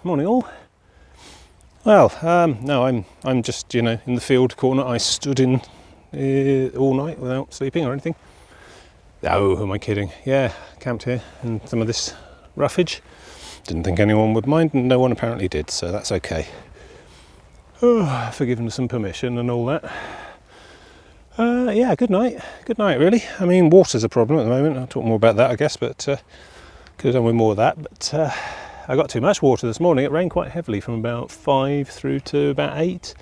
Morning all. Well, no, I'm just in the field corner. I stood in all night without sleeping or anything. Oh, who am I kidding? Yeah, camped here in some of this roughage. Didn't think anyone would mind, and no one apparently did, so that's okay. Oh, forgiven some permission and all that. Yeah, good night really. I mean, water's a problem at the moment. I'll talk more about that, I guess, but could have done with more of that. But I got too much water this morning. It rained quite heavily from about 5 through to about 8.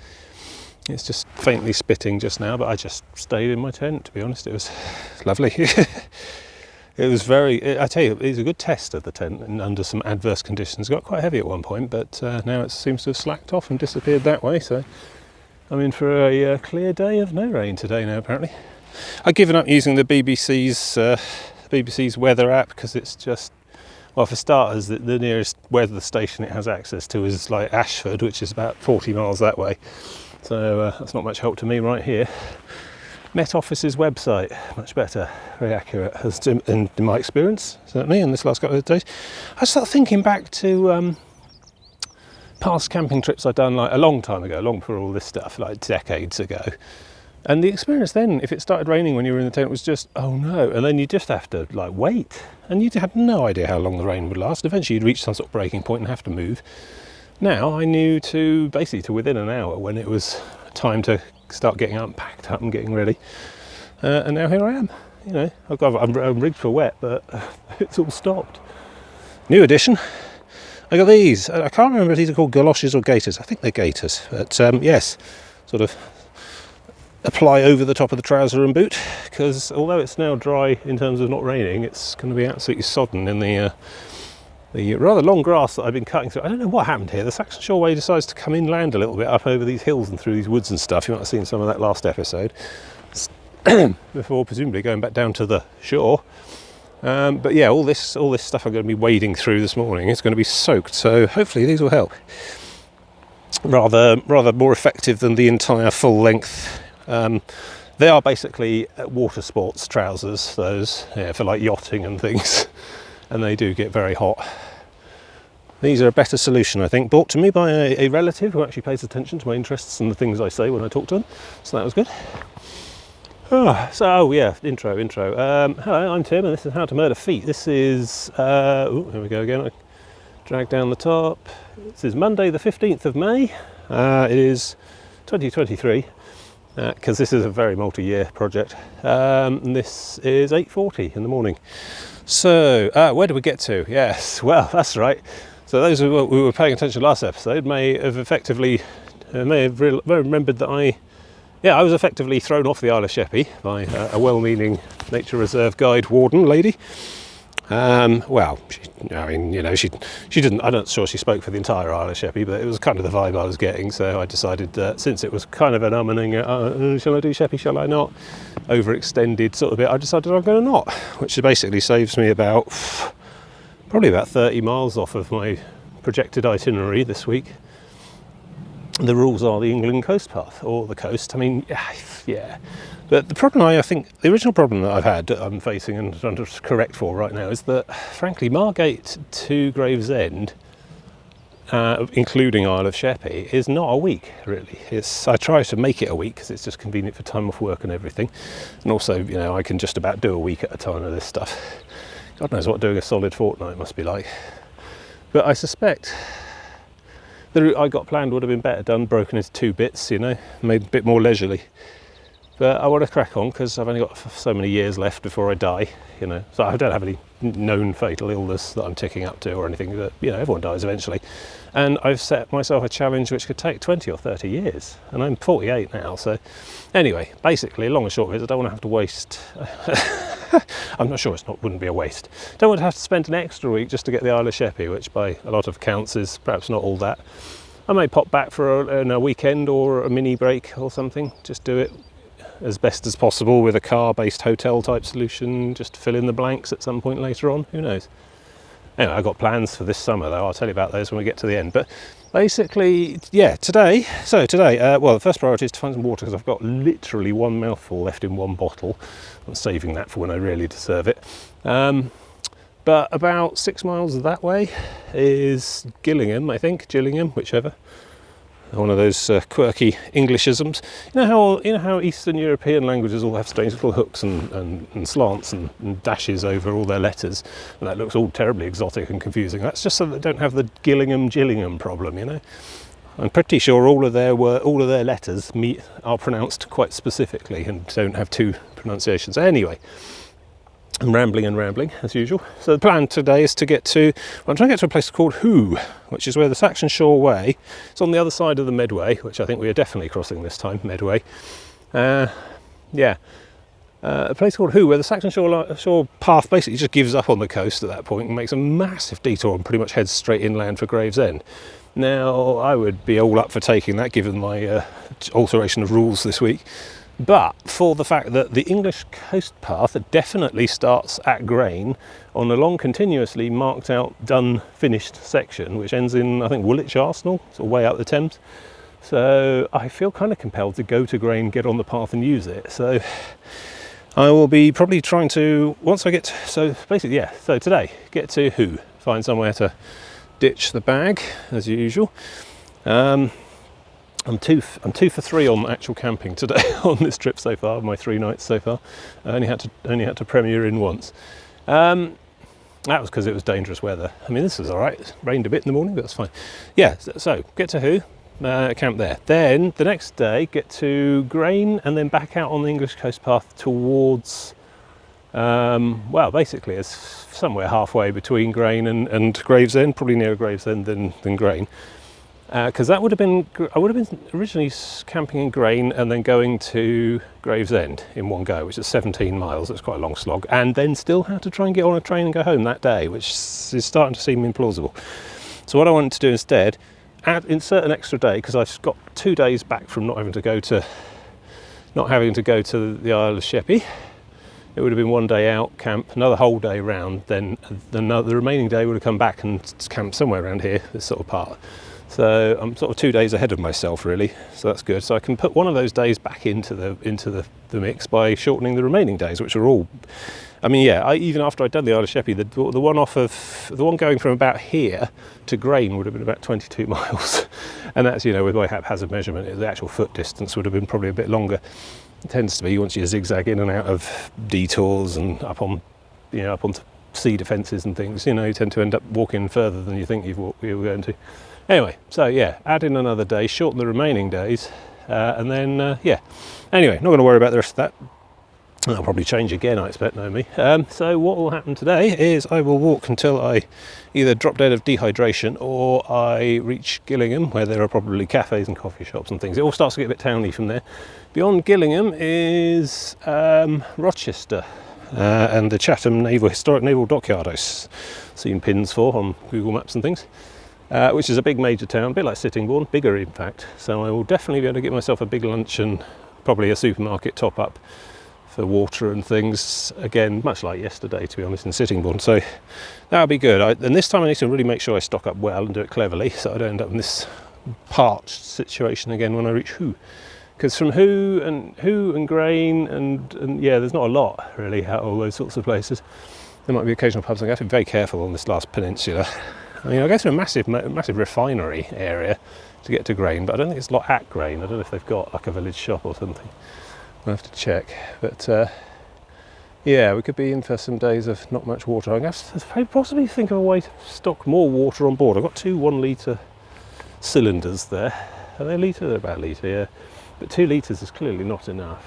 It's just faintly spitting just now, but I just stayed in my tent, to be honest. It was lovely. It was I tell you, it was a good test of the tent and under some adverse conditions. It got quite heavy at one point, but now it seems to have slacked off and disappeared that way. So I'm in for a clear day of no rain today now, apparently. I've given up using the BBC's weather app because it's just, well, for starters, the nearest weather station it has access to is like Ashford, which is about 40 miles that way. So that's not much help to me right here. Met Office's website, much better, very accurate, in my experience, certainly, in this last couple of days. I started thinking back to past camping trips I'd done like a long time ago, long before all this stuff, like decades ago. And the experience then, if it started raining when you were in the tent, was just, oh no, and then you just have to like wait. And you had no idea how long the rain would last. Eventually you'd reach some sort of breaking point and have to move. Now I knew to within an hour when it was time to start getting up, packed up and getting ready. And now here I am. I'm rigged for wet, but it's all stopped. New addition. I got these. I can't remember if these are called galoshes or gaiters. I think they're gaiters. But yes, sort of apply over the top of the trouser and boot, because although it's now dry in terms of not raining, it's going to be absolutely sodden in the rather long grass that I've been cutting through. I don't know what happened here. The Saxon Shoreway decides to come inland a little bit up over these hills and through these woods and stuff. You might have seen some of that last episode before presumably going back down to the shore. But yeah, all this stuff I'm going to be wading through this morning is going to be soaked, so hopefully these will help. Rather more effective than the entire full length. They are basically water sports trousers, those, for like yachting and things, and they do get very hot. These are a better solution, I think, brought to me by a relative who actually pays attention to my interests and the things I say when I talk to them, so that was good. Intro. Hello, I'm Tim, and this is How to Murder Feet. This is, here we go again, I drag down the top. This is Monday the 15th of May, it is 2023. Because this is a very multi-year project. And this is 8:40 in the morning. So, where do we get to? Yes, well, that's right. So those who were paying attention last episode may have remembered that I was effectively thrown off the Isle of Sheppey by a well-meaning nature reserve guide warden lady. She didn't, I'm not sure she spoke for the entire Isle of Sheppey, but it was kind of the vibe I was getting, so I decided that since it was kind of an shall I do Sheppey, shall I not, overextended sort of bit, I decided I'm going to not, which basically saves me probably about 30 miles off of my projected itinerary this week. The rules are the England coast path, or the coast, I mean, yeah. But the problem the original problem that I've had, that I'm facing and trying to correct for right now, is that, frankly, Margate to Gravesend, including Isle of Sheppey, is not a week, really. I try to make it a week because it's just convenient for time off work and everything. And also, I can just about do a week at a time of this stuff. God knows what doing a solid fortnight must be like. But I suspect the route I got planned would have been better done, broken into 2 bits, made a bit more leisurely. But I want to crack on because I've only got so many years left before I die, So I don't have any known fatal illness that I'm ticking up to or anything, but, everyone dies eventually. And I've set myself a challenge which could take 20 or 30 years. And I'm 48 now, so anyway, basically, long and short of it, I don't want to have to waste... I'm not sure wouldn't be a waste. Don't want to have to spend an extra week just to get the Isle of Sheppey, which by a lot of accounts is perhaps not all that. I may pop back for a weekend or a mini break or something, just do it as best as possible with a car-based hotel type solution, just to fill in the blanks at some point later on, who knows. Anyway, I've got plans for this summer though, I'll tell you about those when we get to the end. But basically, today, the first priority is to find some water because I've got literally one mouthful left in one bottle. I'm saving that for when I really deserve it. But about 6 miles that way is Gillingham, I think, Gillingham, whichever. One of those quirky Englishisms. You know how Eastern European languages all have strange little hooks and slants and dashes over all their letters, and that looks all terribly exotic and confusing. That's just so they don't have the Gillingham problem, you know. I'm pretty sure all of their letters are pronounced quite specifically and don't have two pronunciations. Anyway, I'm rambling as usual. So the plan today is to get to, I'm trying to get to a place called Hoo, which is where the Saxon Shore Way, it's on the other side of the Medway, which I think we are definitely crossing this time, Medway. A place called Hoo, where the Saxon Shore path basically just gives up on the coast at that point and makes a massive detour and pretty much heads straight inland for Gravesend. Now, I would be all up for taking that given my alteration of rules this week. But for the fact that the English coast path definitely starts at Grain on a long, continuously marked out, done, finished section, which ends in, I think, Woolwich Arsenal, sort of way out the Thames. So I feel kind of compelled to go to Grain, get on the path and use it. So I will be probably trying to, once I get, so today, get to Hoo, find somewhere to ditch the bag, as usual. I'm two for three on actual camping today on this trip so far. My 3 nights so far. I only had to premiere in once. That was because it was dangerous weather. I mean, this was all right. It rained a bit in the morning, but that's fine. Yeah. So get to Hoo, camp there. Then the next day, get to Grain, and then back out on the English coast path towards. Basically, it's somewhere halfway between Grain and Gravesend, probably nearer Gravesend than Grain. Because I would have been originally camping in Grain and then going to Gravesend in one go, which is 17 miles. It's quite a long slog, and then still have to try and get on a train and go home that day, which is starting to seem implausible. So what I wanted to do instead, insert an extra day, because I've got 2 days back from not having to go to the Isle of Sheppey. It would have been 1 day out, camp, another whole day round, then the remaining day would have come back and camped somewhere around here, this sort of part. So I'm sort of 2 days ahead of myself, really. So that's good. So I can put one of those days back into the mix by shortening the remaining days, which are all. I mean, even after I'd done the Isle of Sheppey, the one going from about here to Grain would have been about 22 miles, and that's, with my haphazard measurement, the actual foot distance would have been probably a bit longer. It tends to be once you zigzag in and out of detours and up onto sea defences and things. You tend to end up walking further than you think you were going to. Anyway, so add in another day, shorten the remaining days, and then, Anyway, not going to worry about the rest of that. That'll probably change again, I expect, knowing me. So what will happen today is I will walk until I either drop dead of dehydration or I reach Gillingham, where there are probably cafes and coffee shops and things. It all starts to get a bit towny from there. Beyond Gillingham is Rochester and the Chatham Historic Naval Dockyard I've seen pins for on Google Maps and things. Which is a big major town, a bit like Sittingbourne, bigger in fact. So I will definitely be able to get myself a big lunch and probably a supermarket top up for water and things. Again, much like yesterday, to be honest, in Sittingbourne. So that'll be good. And this time I need to really make sure I stock up well and do it cleverly, so I don't end up in this parched situation again when I reach Hoo. Because from Hoo and Grain and there's not a lot really out of all those sorts of places. There might be occasional pubs. I have to be very careful on this last peninsula. I mean, I go through a massive refinery area to get to Grain, but I don't think it's at Grain. I don't know if they've got like a village shop or something. I'll have to check. But we could be in for some days of not much water. I guess I'd possibly think of a way to stock more water on board. I've got 2 1-litre cylinders there. Are they a litre? They're about a litre, yeah. But 2 litres is clearly not enough.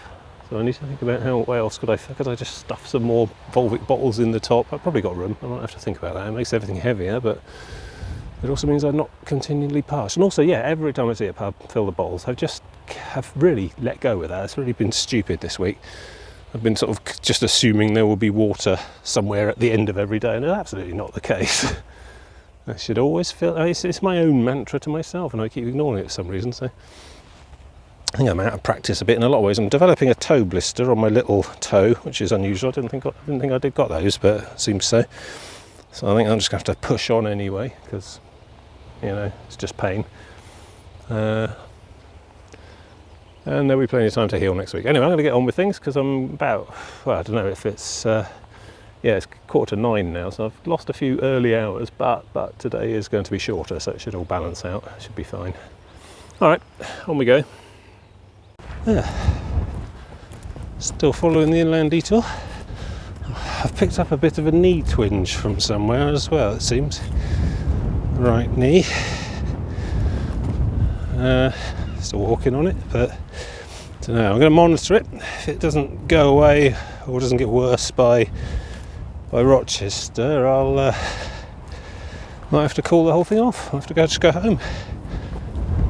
So I need to think about how else could I just stuff some more Volvic bottles in the top. I've probably got room. I might have to think about that. It makes everything heavier, but it also means I'm not continually parched. And also, every time I see a pub fill the bottles, I've really let go with that. It's really been stupid this week. I've been sort of just assuming there will be water somewhere at the end of every day, and it's absolutely not the case. I should always fill. It's my own mantra to myself, and I keep ignoring it for some reason. So I think I'm out of practice a bit in a lot of ways. I'm developing a toe blister on my little toe, which is unusual. I didn't think I did got those, but it seems so. So I think I'm just going to have to push on anyway, because it's just pain. And there'll be plenty of time to heal next week. Anyway, I'm going to get on with things because I'm about, I don't know if it's Yeah, it's 8:45 now, so I've lost a few early hours, but today is going to be shorter, so it should all balance out. It should be fine. All right, on we go. Yeah. Still following the inland detour. I've picked up a bit of a knee twinge from somewhere as well, it seems. Right knee. Still walking on it, but I don't know. I'm going to monitor it. If it doesn't go away or doesn't get worse by Rochester, might have to call the whole thing off. I'll have to just go home.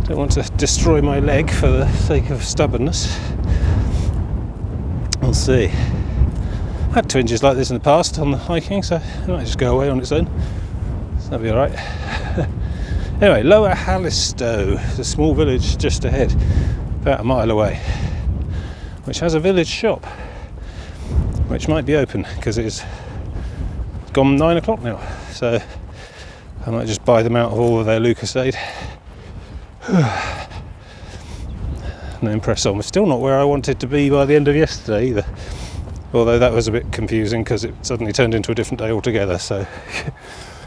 Don't want to destroy my leg for the sake of stubbornness. We'll see. I've had twinges like this in the past on the hiking, so it might just go away on its own. So that'll be alright. Anyway, Lower Hallistow, the small village just ahead, about a mile away, which has a village shop, which might be open because it's gone 9 o'clock now. So I might just buy them out of all of their Lucasade. And then press on. We're still not where I wanted to be by the end of yesterday either. Although that was a bit confusing because it suddenly turned into a different day altogether, so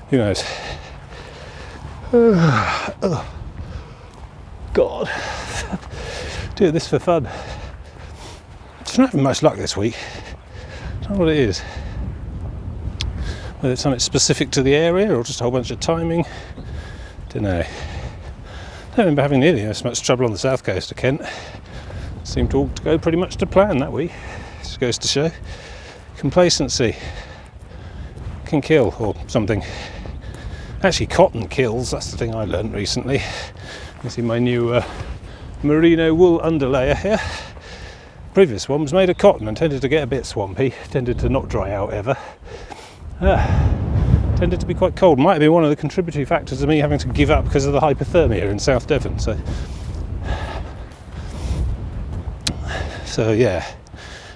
who knows. Oh, God. Doing this for fun. Just not having much luck this week. I don't know what it is. Whether it's something specific to the area or just a whole bunch of timing. Don't know. I haven't been having nearly as much trouble on the south coast of Kent. Seemed to all to go pretty much to plan that week. Just goes to show complacency can kill, or something. Actually, cotton kills. That's the thing I learned recently. You see my new merino wool underlayer here. The previous one was made of cotton and tended to get a bit swampy. Tended to not dry out ever. Tended to be quite cold. Might have been one of the contributory factors of me having to give up because of the hypothermia in South Devon. So yeah,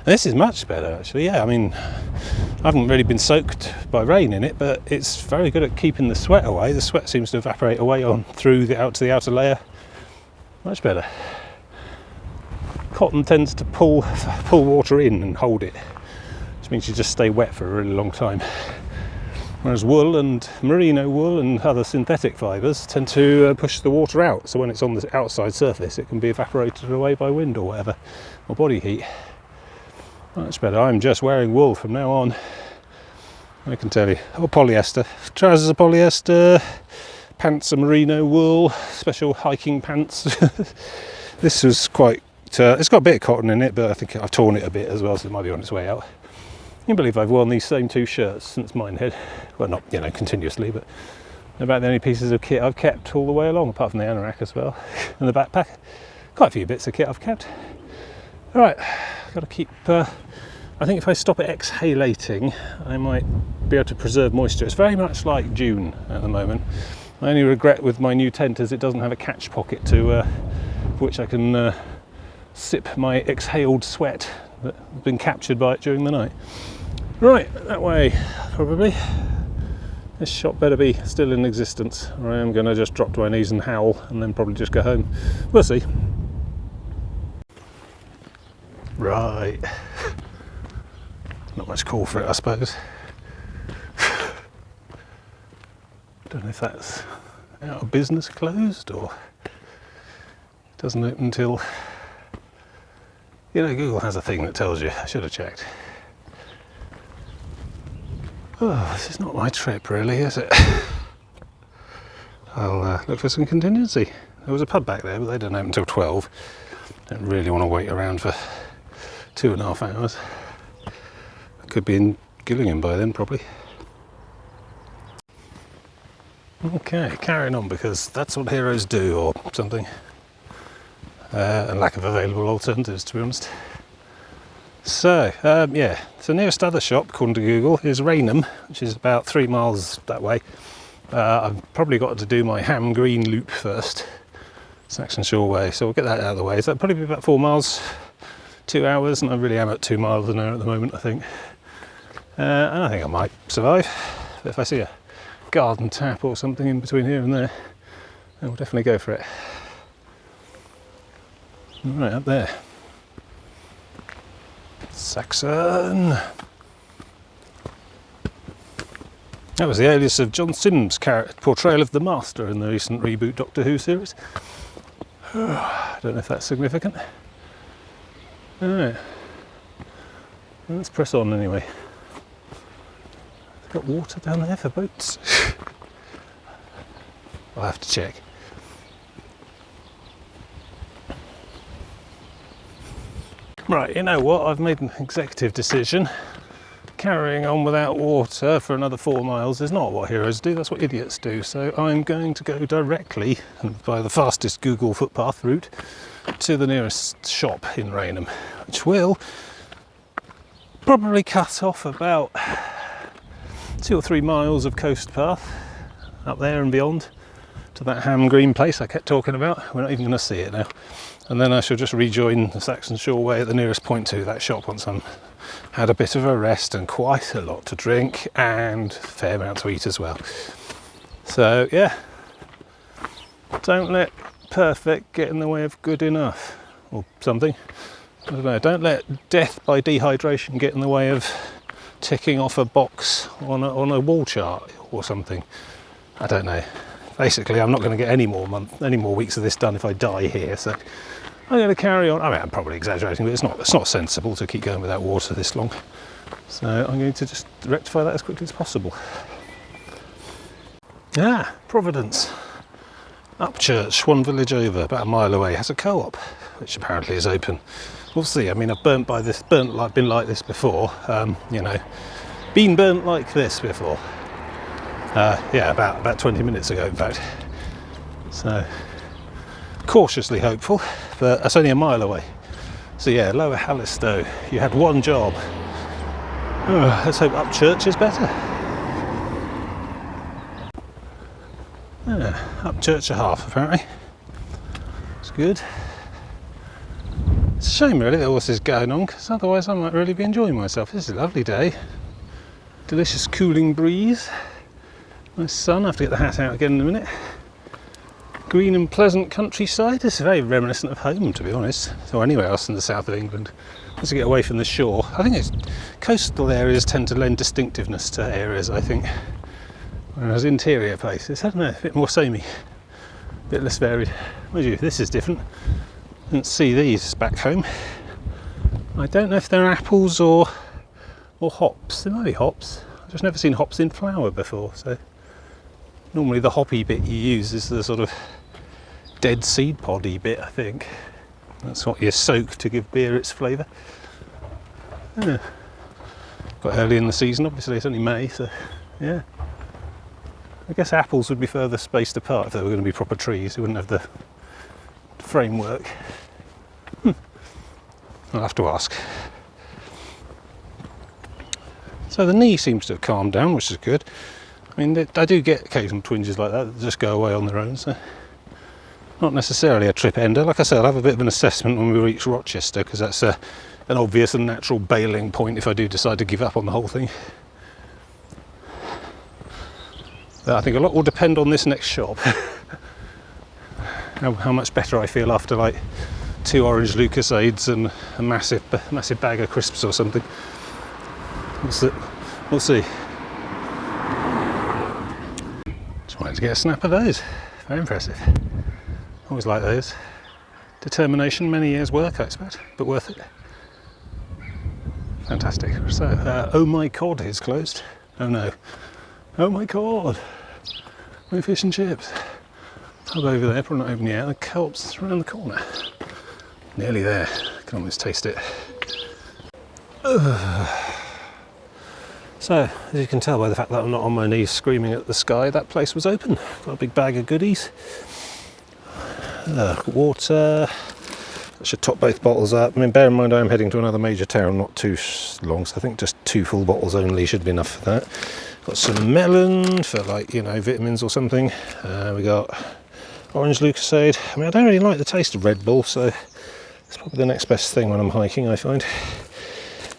this is much better actually. Yeah, I mean, I haven't really been soaked by rain in it, but it's very good at keeping the sweat away. The sweat seems to evaporate away on through out to the outer layer. Much better. Cotton tends to pull water in and hold it, which means you just stay wet for a really long time. Whereas wool and merino wool and other synthetic fibres tend to push the water out. So when it's on the outside surface, it can be evaporated away by wind or whatever, or body heat. Much better. I'm just wearing wool from now on. I can tell you. Or polyester. Trousers are polyester. Pants are merino wool. Special hiking pants. This was quite... it's got a bit of cotton in it, but I think I've torn it a bit as well, so it might be on its way out. I can believe I've worn these same two shirts since Minehead. Well, not, continuously, but about the only pieces of kit I've kept all the way along, apart from the anorak as well, and the backpack. Quite a few bits of kit I've kept. All right, got to keep... I think if I stop exhalating, I might be able to preserve moisture. It's very much like June at the moment. My only regret with my new tent is it doesn't have a catch pocket for which I can sip my exhaled sweat that has been captured by it during the night. Right, that way, probably. This shop better be still in existence, or I am going to just drop to my knees and howl and then probably just go home. We'll see. Right. Not much call for it, I suppose. Don't know if that's out of business closed or it doesn't open until... Google has a thing that tells you. I should have checked. Oh, this is not my trip really, is it? I'll look for some contingency. There was a pub back there, but they don't open until 12. Don't really want to wait around for 2.5 hours. I could be in Gillingham by then, probably. Okay, carrying on because that's what heroes do, or something. And lack of available alternatives, to be honest. So, the nearest other shop, according to Google, is Rainham, which is about 3 miles that way. I've probably got to do my Ham Green loop first, Saxon Shore Way, so we'll get that out of the way. So that'll probably be about 4 miles, 2 hours, and I really am at 2 miles an hour at the moment, I think. And I think I might survive. But if I see a garden tap or something in between here and there, then we'll definitely go for it. Right up there. That was the alias of John Simm's portrayal of the Master in the recent reboot Doctor Who series. I don't know if that's significant. Alright, let's press on anyway. Got water down there for boats? I'll have to check. Right, you know what? I've made an executive decision. Carrying on without water for another 4 miles is not what heroes do, that's what idiots do. So I'm going to go directly, and by the fastest Google footpath route, to the nearest shop in Rainham, which will probably cut off about 2 or 3 miles of coast path up there and beyond to that Ham Green place I kept talking about. We're not even going to see it now. And then I shall just rejoin the Saxon Shore Way at the nearest point to that shop once I'm had a bit of a rest and quite a lot to drink and a fair amount to eat as well. So yeah, don't let perfect get in the way of good enough or something. I don't know, don't let death by dehydration get in the way of ticking off a box on a wall chart or something. I don't know. Basically, I'm not going to get any more weeks of this done if I die here, so I'm going to carry on. I mean, I'm probably exaggerating, but it's not sensible to keep going without water this long. So I'm going to just rectify that as quickly as possible. Ah, Providence. Upchurch, one village over, about a mile away, has a co-op, which apparently is open. We'll see. I mean, I've been like this before. You know, been burnt like this before. Yeah, about 20 minutes ago, in fact. So, cautiously hopeful, but that's only a mile away. So yeah, Lower Hallistow, you had one job. Let's hope Upchurch is better. Yeah, Upchurch a half, apparently. It's good. It's a shame, really, that all this is going on, because otherwise I might really be enjoying myself. This is a lovely day. Delicious cooling breeze. Nice sun. I have to get the hat out again in a minute. Green and pleasant countryside. It's very reminiscent of home, to be honest, or anywhere else in the south of England. Once you get away from the shore, I think coastal areas tend to lend distinctiveness to areas, I think, whereas interior places, I don't know, a bit more samey, a bit less varied. Mind you, this is different. I didn't see these back home. I don't know if they're apples or hops. They might be hops. I've just never seen hops in flower before, so normally the hoppy bit you use is the sort of dead seed poddy bit, I think. That's what you soak to give beer its flavour. Yeah. Quite early in the season, obviously it's only May, so yeah. I guess apples would be further spaced apart if they were going to be proper trees. They wouldn't have the framework. I'll have to ask. So the knee seems to have calmed down, which is good. I mean, I do get occasional twinges like that just go away on their own, so not necessarily a trip ender. Like I said, I'll have a bit of an assessment when we reach Rochester, because that's an obvious and natural bailing point if I do decide to give up on the whole thing. But I think a lot will depend on this next shop. how much better I feel after like 2 orange Lucasades and a massive bag of crisps or something. We'll see. Just wanted to get a snap of those. Very impressive. Always like those. Determination, many years' work, I expect, but worth it. Fantastic. So, Oh My Cod is closed. Oh no. Oh my God. No fish and chips. Pub over there, probably not open yet. The co-op's around the corner. Nearly there. Can almost taste it. So, as you can tell by the fact that I'm not on my knees screaming at the sky, that place was open. Got a big bag of goodies. Water. I should top both bottles up. I mean, bear in mind I'm heading to another major town, not too long, so I think just 2 full bottles only should be enough for that. Got some melon for, like, you know, vitamins or something. We got orange Lucasade. I mean, I don't really like the taste of Red Bull, so it's probably the next best thing when I'm hiking, I find.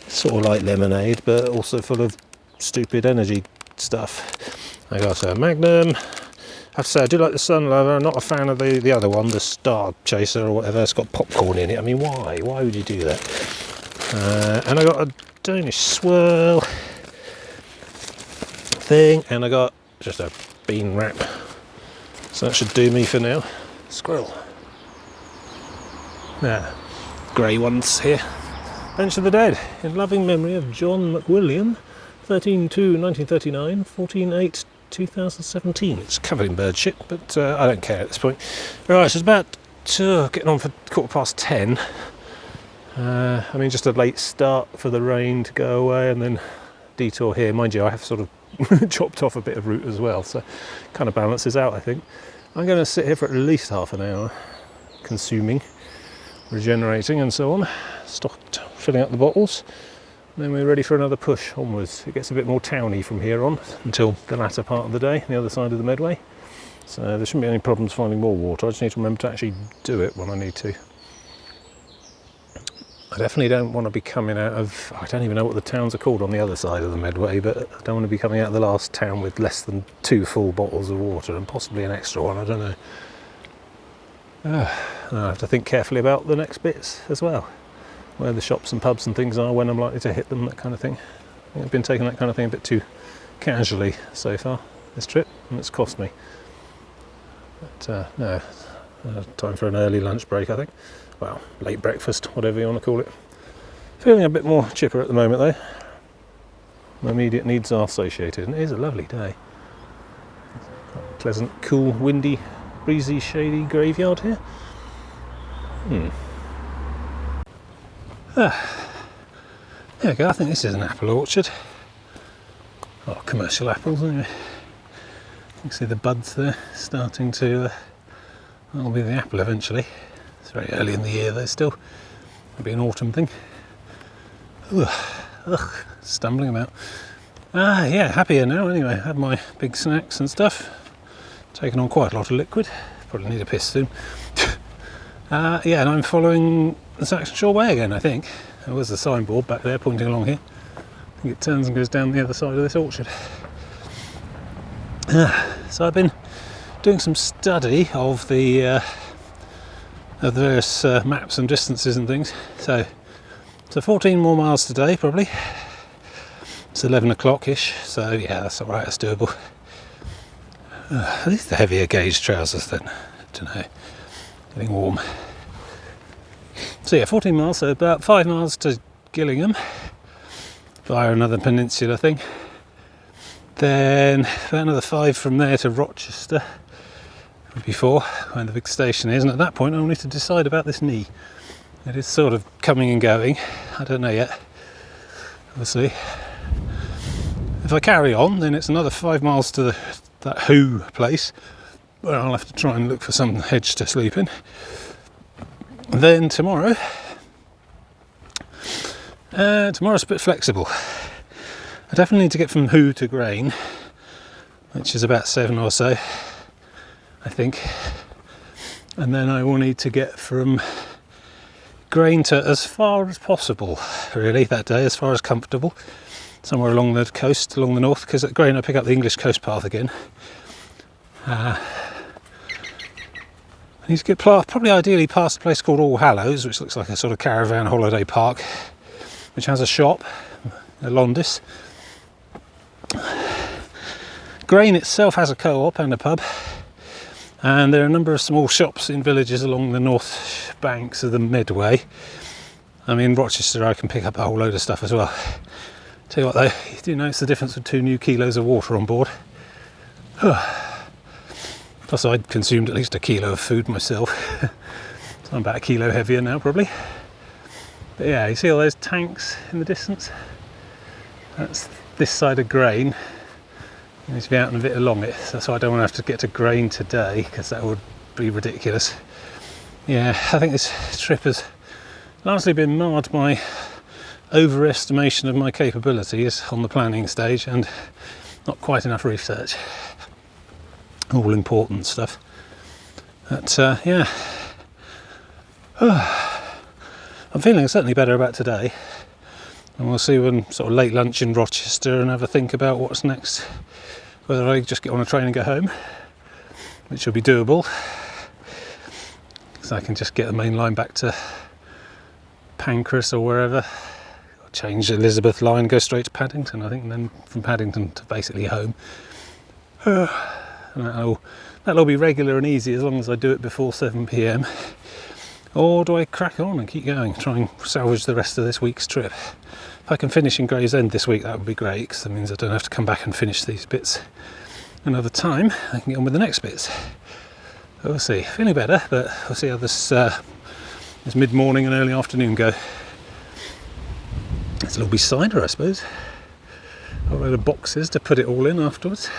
It's sort of like lemonade, but also full of stupid energy stuff. I got a Magnum. I have to say, I do like the Sun Lover. I'm not a fan of the other one, the Star Chaser or whatever. It's got popcorn in it. I mean, why? Why would you do that? And I got a Danish Swirl. thing, and I got just a bean wrap. So that should do me for now. Squirrel. There. Grey ones here. Bench of the Dead, in loving memory of John McWilliam, 13/2/1939, 14/8/2017. It's covered in bird shit, but I don't care at this point. Right, so it's about getting on for 10:15. I mean, just a late start for the rain to go away, and then detour here. Mind you, I have sort of chopped off a bit of route as well, so kind of balances out, I think. I'm going to sit here for at least half an hour, consuming, regenerating, and so on. Stopped filling up the bottles, and then we're ready for another push onwards. It gets a bit more towny from here on until the latter part of the day, the other side of the Medway. So there shouldn't be any problems finding more water. I just need to remember to actually do it when I need to. I definitely don't want to be coming out of, I don't even know what the towns are called on the other side of the Medway, but I don't want to be coming out of the last town with less than 2 full bottles of water, and possibly an extra one, I don't know. I have to think carefully about the next bits as well, where the shops and pubs and things are, when I'm likely to hit them, that kind of thing. I think I've been taking that kind of thing a bit too casually so far this trip, and it's cost me. But no, time for an early lunch break, I think. Well, late breakfast, whatever you want to call it. Feeling a bit more chipper at the moment though. My immediate needs are satiated, and it is a lovely day. Pleasant, cool, windy, breezy, shady graveyard here. There we go, I think this is an apple orchard. Oh, commercial apples anyway. You can see the buds there starting to, that'll be the apple eventually. It's very early in the year though still. It'll be an autumn thing. Ugh, stumbling about. Yeah, happier now anyway. Had my big snacks and stuff. Taken on quite a lot of liquid. Probably need a piss soon. Yeah, and I'm following the Saxon Shore Way again, I think. There was a signboard back there pointing along here. I think it turns and goes down the other side of this orchard. So I've been doing some study of the various maps and distances and things. So 14 more miles today probably. It's 11 o'clock-ish, so yeah, that's alright, that's doable. At least the heavier gauge trousers then. I don't know, getting warm. So yeah, 14 miles, so about 5 miles to Gillingham via another peninsula thing. Then about another 5 from there to Rochester before, when the big station is, and at that point I'll need to decide about this knee. It is sort of coming and going, I don't know yet, obviously. If I carry on, then it's another 5 miles to that Who place, where I'll have to try and look for some hedge to sleep in. Then tomorrow's a bit flexible. I definitely need to get from Who to Grain, which is about 7 or so, I think. And then I will need to get from Grain to as far as possible, really, that day, as far as comfortable. Somewhere along the coast, along the north, because at Grain I pick up the English coast path again. I need to get probably ideally past a place called All Hallows, which looks like a sort of caravan holiday park, which has a shop, a Londis. Grain itself has a co-op and a pub, and there are a number of small shops in villages along the north banks of the Medway. I mean, Rochester I can pick up a whole load of stuff as well. Tell you what though, you do notice the difference with 2 new kilos of water on board. Plus I'd consumed at least a kilo of food myself. So I'm about a kilo heavier now probably. But yeah, you see all those tanks in the distance? That's this side of Grain. You need to be out and a bit along it. So that's why I don't want to have to get to Grain today, because that would be ridiculous. Yeah, I think this trip has largely been marred by overestimation of my capabilities on the planning stage and not quite enough research. All important stuff. But yeah, I'm feeling certainly better about today, and we'll see when sort of late lunch in Rochester and have a think about what's next, whether I just get on a train and go home, which will be doable, so I can just get the main line back to Pancras or wherever, change Elizabeth line, go straight to Paddington, I think, and then from Paddington to basically home. And that'll be regular and easy as long as I do it before 7 p.m. Or do I crack on and keep going, try and salvage the rest of this week's trip? If I can finish in Gravesend this week, that would be great, because that means I don't have to come back and finish these bits another time. I can get on with the next bits. We'll see. Feeling better, but we'll see how this mid-morning and early afternoon go. This will all be cider, I suppose. A load of boxes to put it all in afterwards,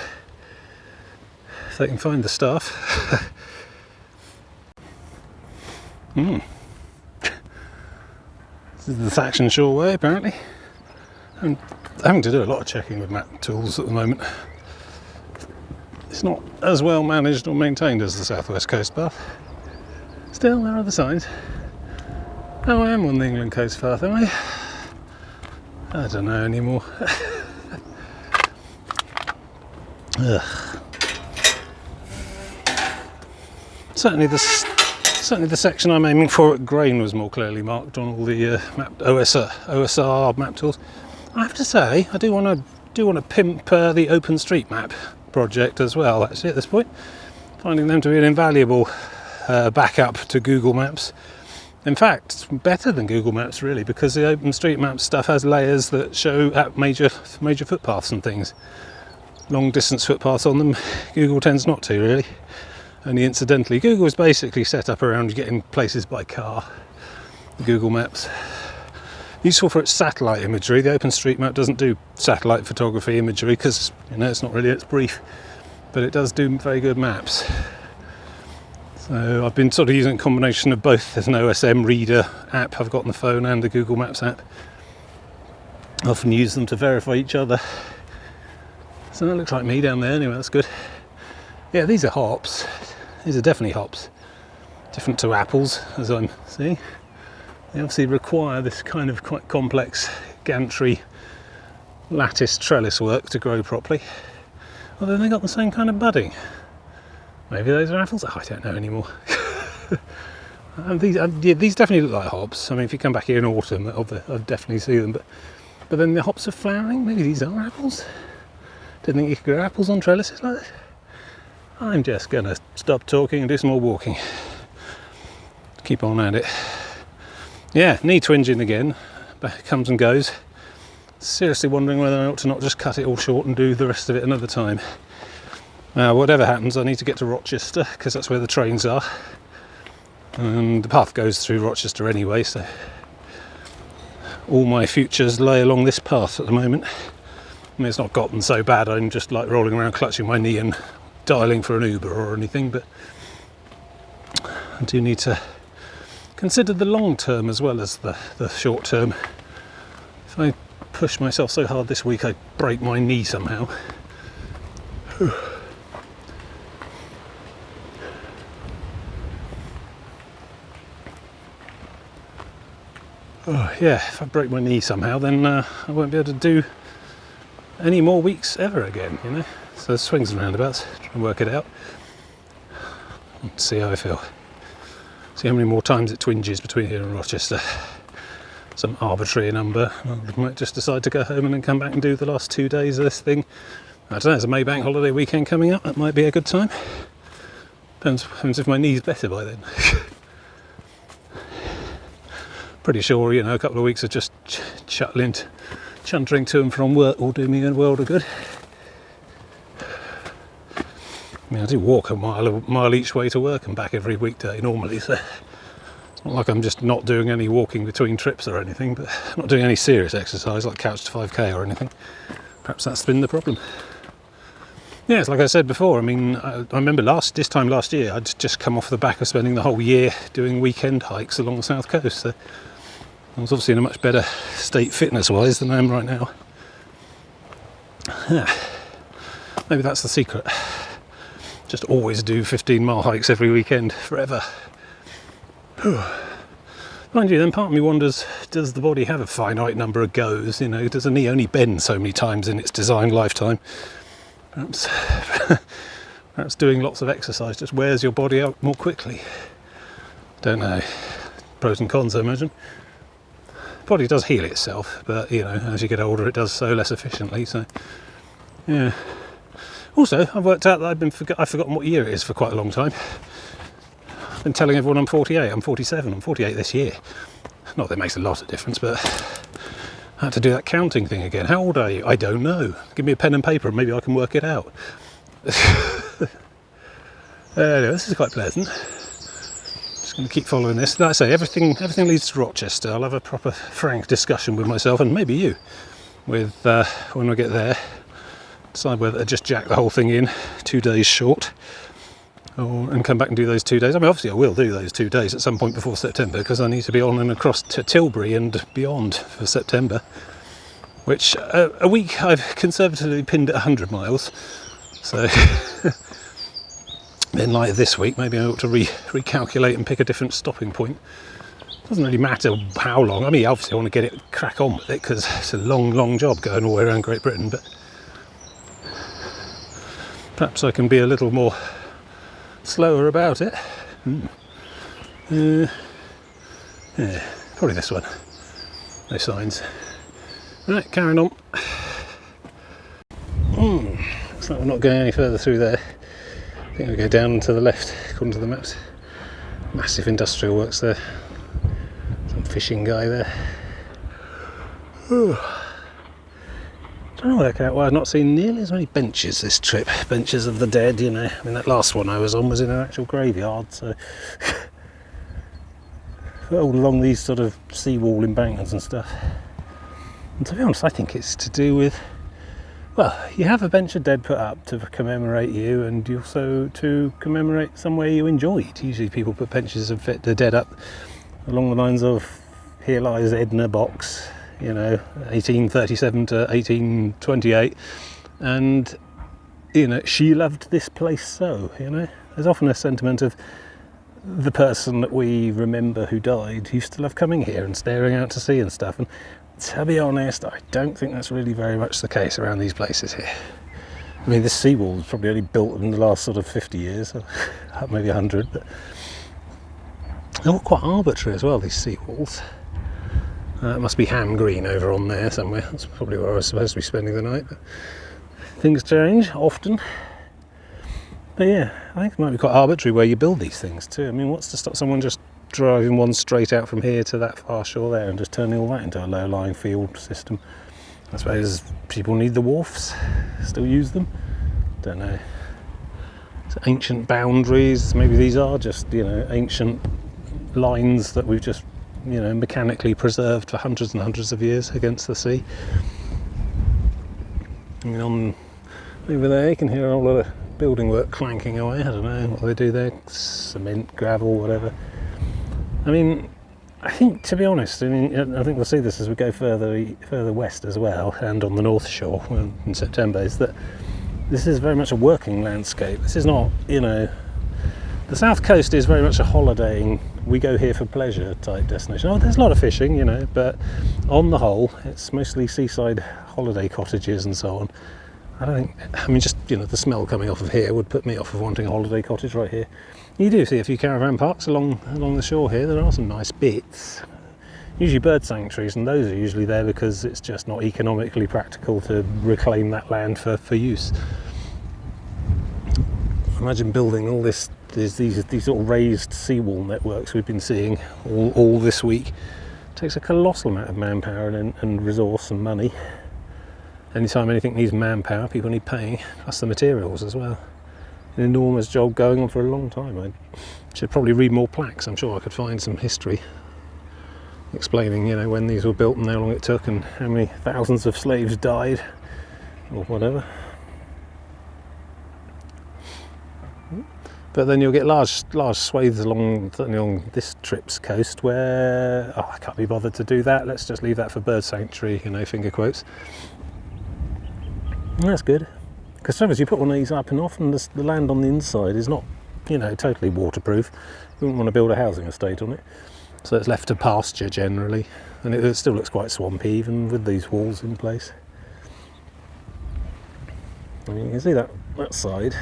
if they can find the staff. This is the Saxon Shore way, apparently. I'm having to do a lot of checking with map tools at the moment. It's not as well managed or maintained as the South West Coast Path. Still, there are the signs. Oh, I am on the England Coast Path, am I? I don't know anymore. Ugh. Certainly the section I'm aiming for at Grain was more clearly marked on all the OSR map tools. I have to say, I do want to pimp the OpenStreetMap project as well, actually, at this point. Finding them to be an invaluable backup to Google Maps. In fact, it's better than Google Maps, really, because the OpenStreetMap stuff has layers that show at major footpaths and things. Long distance footpaths on them, Google tends not to, really. Only incidentally. Google is basically set up around getting places by car. Google Maps. Useful for its satellite imagery. The OpenStreetMap doesn't do satellite photography imagery because, it's not really its brief, but it does do very good maps. So I've been sort of using a combination of both. There's an OSM reader app I've got on the phone and a Google Maps app. I often use them to verify each other. So that looks like me down there anyway, that's good. Yeah, these are hops. These are definitely hops. Different to apples, as I'm seeing. They obviously require this kind of quite complex gantry lattice trellis work to grow properly. Although they got the same kind of budding. Maybe those are apples? Oh, I don't know anymore. These definitely look like hops. I mean, if you come back here in autumn, I'll definitely see them. But then the hops are flowering. Maybe these are apples. Didn't think you could grow apples on trellises like this. I'm just going to stop talking and do some more walking. Keep on at it. Yeah, knee twinging again. Comes and goes. Seriously wondering whether I ought to not just cut it all short and do the rest of it another time. Whatever happens, I need to get to Rochester because that's where the trains are. And the path goes through Rochester anyway, so all my futures lay along this path at the moment. I mean, it's not gotten so bad, I'm just like rolling around clutching my knee and dialing for an Uber or anything, but I do need to consider the long term as well as the short term. If I push myself so hard this week I break my knee somehow. Yeah, if I break my knee somehow, then I won't be able to do any more weeks ever again, So swings and roundabouts, try and work it out. And see how I feel. See how many more times it twinges between here and Rochester. Some arbitrary number. I might just decide to go home and then come back and do the last 2 days of this thing. I don't know, there's a Maybank holiday weekend coming up, that might be a good time. Depends if my knee's better by then. Pretty sure, a couple of weeks of just chuntering to and from work will do me a world of good. I mean, I do walk a mile each way to work and back every weekday normally, so it's not like I'm just not doing any walking between trips or anything, but not doing any serious exercise like couch to 5k or anything. Perhaps that's been the problem. Yeah, it's like I said before, I mean, I remember this time last year, I'd just come off the back of spending the whole year doing weekend hikes along the south coast, so I was obviously in a much better state fitness-wise than I am right now. Yeah, maybe that's the secret. Just always do 15-mile hikes every weekend, forever. Mind you, then part of me wonders, does the body have a finite number of goes? Does a knee only bend so many times in its designed lifetime? Perhaps doing lots of exercise just wears your body out more quickly. Don't know. Pros and cons, I imagine. Body does heal itself, but you know, as you get older, it does so less efficiently. So, yeah. Also, I've worked out that I've forgotten what year it is for quite a long time. I've been telling everyone I'm 48. I'm 47. I'm 48 this year. Not that it makes a lot of difference, but I had to do that counting thing again. How old are you? I don't know. Give me a pen and paper, and maybe I can work it out. Anyway, this is quite pleasant. Going to keep following this. Like I say, everything leads to Rochester. I'll have a proper frank discussion with myself, and maybe you, with when I get there, decide whether to just jack the whole thing in 2 days short, and come back and do those 2 days. I mean, obviously I will do those 2 days at some point before September, because I need to be on and across to Tilbury and beyond for September, which a week I've conservatively pinned at 100 miles, so then like this week, maybe I ought to recalculate and pick a different stopping point. Doesn't really matter how long. I mean, obviously I want to get it, crack on with it, because it's a long job going all the way around Great Britain, but perhaps I can be a little more slower about it. Yeah, probably this one. No signs. Right, carrying on. Looks like we're not going any further through there. I think we go down to the left, according to the maps. Massive industrial works there. Some fishing guy there. Don't know work out why I've not seen nearly as many benches this trip. Benches of the dead, you know. I mean, that last one I was on was in an actual graveyard, so all along these sort of seawall embankments and stuff. And to be honest, I think it's to do with, well, you have a bench of dead put up to commemorate you, and also to commemorate somewhere you enjoyed. Usually people put benches of the dead up along the lines of, here lies Edna Box, you know, 1837 to 1828, and, you know, she loved this place so, you know. There's often a sentiment of the person that we remember who died used to love coming here and staring out to sea and stuff, and to be honest, I don't think that's really very much the case around these places here. I mean, this seawall was probably only built in the last sort of 50 years, maybe 100, but they're all quite arbitrary as well, these seawalls. It must be Ham Green over on there somewhere. That's probably where I was supposed to be spending the night, but things change often. But yeah, I think it might be quite arbitrary where you build these things too. I mean, what's to stop someone just driving one straight out from here to that far shore there and just turning all that into a low-lying field system? I suppose people need the wharfs, still use them. Don't know. It's ancient boundaries. Maybe these are just, you know, ancient lines that we've just, you know, mechanically preserved for hundreds and hundreds of years against the sea. I mean, over there you can hear all of the building work clanking away. I don't know what they do there, cement, gravel, whatever. I mean, I think, to be honest, I think we'll see this as we go further west as well, and on the North Shore in September, is that this is very much a working landscape. This is not, you know, the South Coast is very much a holidaying, we go here for pleasure type destination. Oh, there's a lot of fishing, you know, but on the whole, it's mostly seaside holiday cottages and so on. I mean, just, you know, the smell coming off of here would put me off of wanting a holiday cottage right here. You do see a few caravan parks along the shore here. There are some nice bits. Usually bird sanctuaries, and those are usually there because it's just not economically practical to reclaim that land for use. Imagine building all these sort of raised seawall networks we've been seeing all this week. It takes a colossal amount of manpower and resource and money. Anytime anything needs manpower, people need paying, plus the materials as well. An enormous job going on for a long time. I should probably read more plaques. I'm sure I could find some history explaining, you know, when these were built and how long it took and how many thousands of slaves died or whatever. But then you'll get large swathes certainly along this trip's coast where, oh, I can't be bothered to do that. Let's just leave that for bird sanctuary, you know, finger quotes. And that's good. Because sometimes you put one of these up and often the land on the inside is not, you know, totally waterproof. You wouldn't want to build a housing estate on it. So it's left to pasture generally. And it still looks quite swampy even with these walls in place. I mean, you can see that side.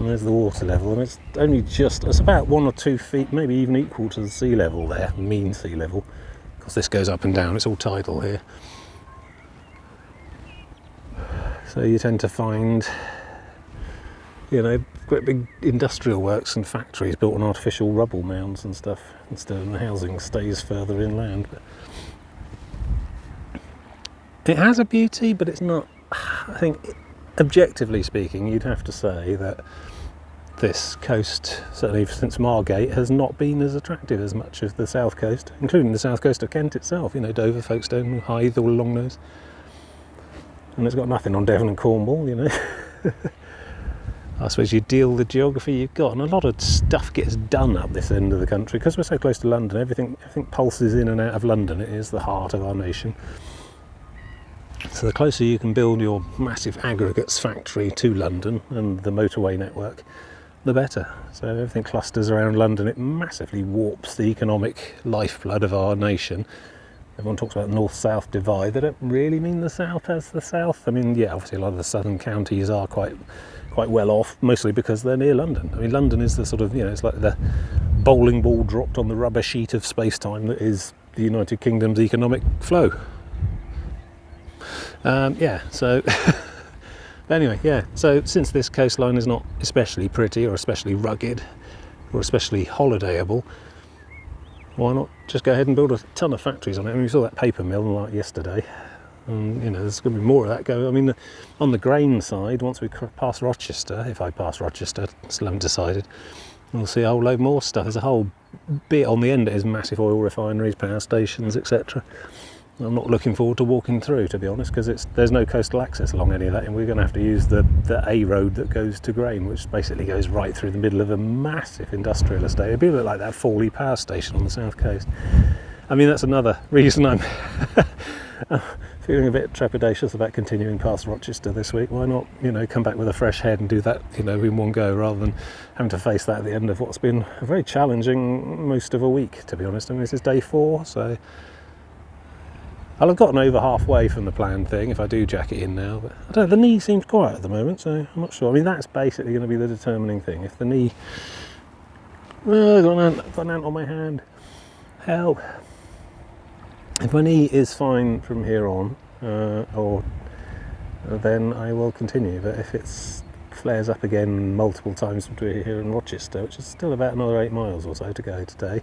and there's the water level, and it's only it's about 1 or 2 feet, maybe even equal to the sea level there, mean sea level, because this goes up and down, it's all tidal here. So you tend to find, quite big industrial works and factories built on artificial rubble mounds and stuff, instead of the housing stays further inland. But it has a beauty, but it's not, I think, objectively speaking, you'd have to say that this coast, certainly since Margate, has not been as attractive as much as the south coast, including the south coast of Kent itself, Dover, Folkestone, Hythe, all along those. And it's got nothing on Devon and Cornwall, I suppose you deal the geography you've got, and a lot of stuff gets done up this end of the country because we're so close to London. Everything pulses in and out of London. It is the heart of our nation. So the closer you can build your massive aggregates factory to London and the motorway network, the better. So everything clusters around London. It massively warps the economic lifeblood of our nation. Everyone talks about the north-south divide. They don't really mean the south as the south. I mean, yeah, obviously a lot of the southern counties are quite well off, mostly because they're near London. I mean, London is the sort of, it's like the bowling ball dropped on the rubber sheet of space-time that is the United Kingdom's economic flow. So anyway, so since this coastline is not especially pretty or especially rugged or especially holidayable, why not just go ahead and build a ton of factories on it? I mean, we saw that paper mill like yesterday, and there's going to be more of that go. I mean, on the grain side, once we pass Rochester, if I pass Rochester, still haven't decided, we'll see a whole load more stuff. There's a whole bit on the end that is massive oil refineries, power stations, etc. I'm not looking forward to walking through, to be honest, because there's no coastal access along any of that, and we're going to have to use the A road that goes to Grain, which basically goes right through the middle of a massive industrial estate. It'd be a bit like that Fawley power station on the south coast. I mean, that's another reason I'm feeling a bit trepidatious about continuing past Rochester this week. Why not, come back with a fresh head and do that, in one go, rather than having to face that at the end of what's been a very challenging most of a week, to be honest. I mean, this is day 4, so I'll have gotten over halfway from the planned thing if I do jack it in now, but I don't know, the knee seems quiet at the moment, so I'm not sure. I mean, that's basically going to be the determining thing. If the knee... I've got an ant on my hand. Help. If my knee is fine from here on, then I will continue, but if it flares up again multiple times between here and Rochester, which is still about another 8 miles or so to go today,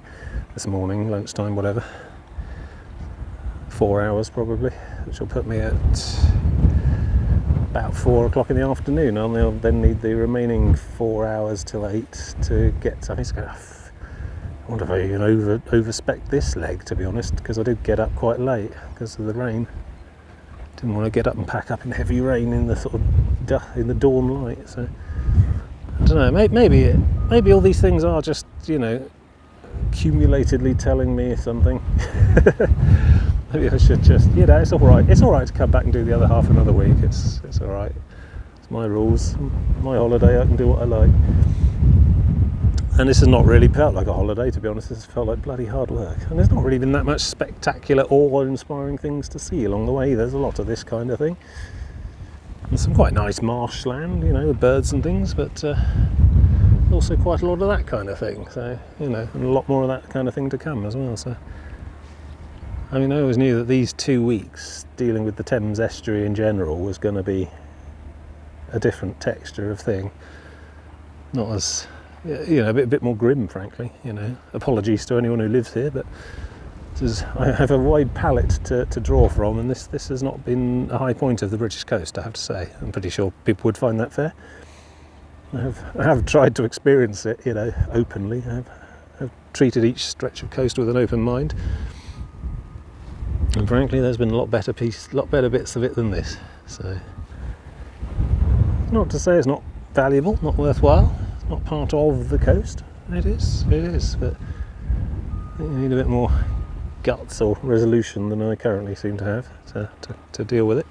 this morning, lunchtime, whatever, 4 hours probably, which will put me at about 4 o'clock in the afternoon. I'll then need the remaining 4 hours till 8 to get. I think it's going to. I wonder if I can overspec this leg, to be honest, because I did get up quite late because of the rain. Didn't want to get up and pack up in heavy rain in the sort of in the dawn light. So I don't know. Maybe all these things are just accumulatedly telling me something. Maybe I should just, it's all right. It's all right to come back and do the other half another week. It's all right. It's my rules, my holiday. I can do what I like. And this has not really felt like a holiday, to be honest. This has felt like bloody hard work. And there's not really been that much spectacular, awe-inspiring things to see along the way. There's a lot of this kind of thing. And some quite nice marshland, with birds and things, but also quite a lot of that kind of thing. So, and a lot more of that kind of thing to come as well. So, I mean, I always knew that these 2 weeks dealing with the Thames estuary in general was going to be a different texture of thing. Not as, a bit more grim, frankly. Apologies to anyone who lives here, but I have a wide palette to draw from, and this has not been a high point of the British coast, I have to say. I'm pretty sure people would find that fair. I have tried to experience it, openly. I've treated each stretch of coast with an open mind. And frankly, there's been a lot better bits of it than this. So, not to say it's not valuable, not worthwhile. It's not part of the coast. It is. But I think you need a bit more guts or resolution than I currently seem to have to deal with it.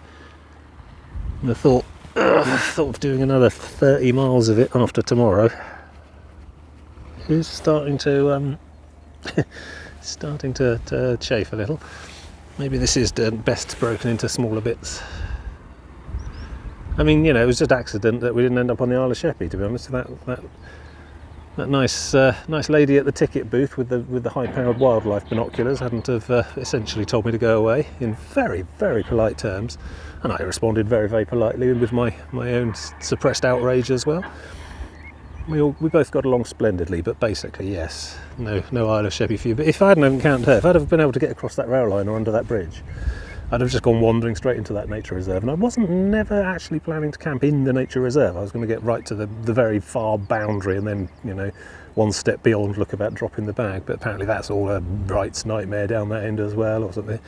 And the thought of doing another 30 miles of it after tomorrow is starting to chafe a little. Maybe this is best broken into smaller bits. I mean, you know, it was just accident that we didn't end up on the Isle of Sheppey, to be honest. That nice lady at the ticket booth with the high-powered wildlife binoculars hadn't have essentially told me to go away in very, very polite terms, and I responded very, very politely with my own suppressed outrage as well. We both got along splendidly, but basically, yes, no Isle of Sheppey for you. But if I hadn't encountered her, if I'd have been able to get across that rail line or under that bridge, I'd have just gone wandering straight into that nature reserve. And I wasn't never actually planning to camp in the nature reserve. I was going to get right to the very far boundary and then, you know, one step beyond look about dropping the bag. But apparently that's all a Wright's nightmare down that end as well or something.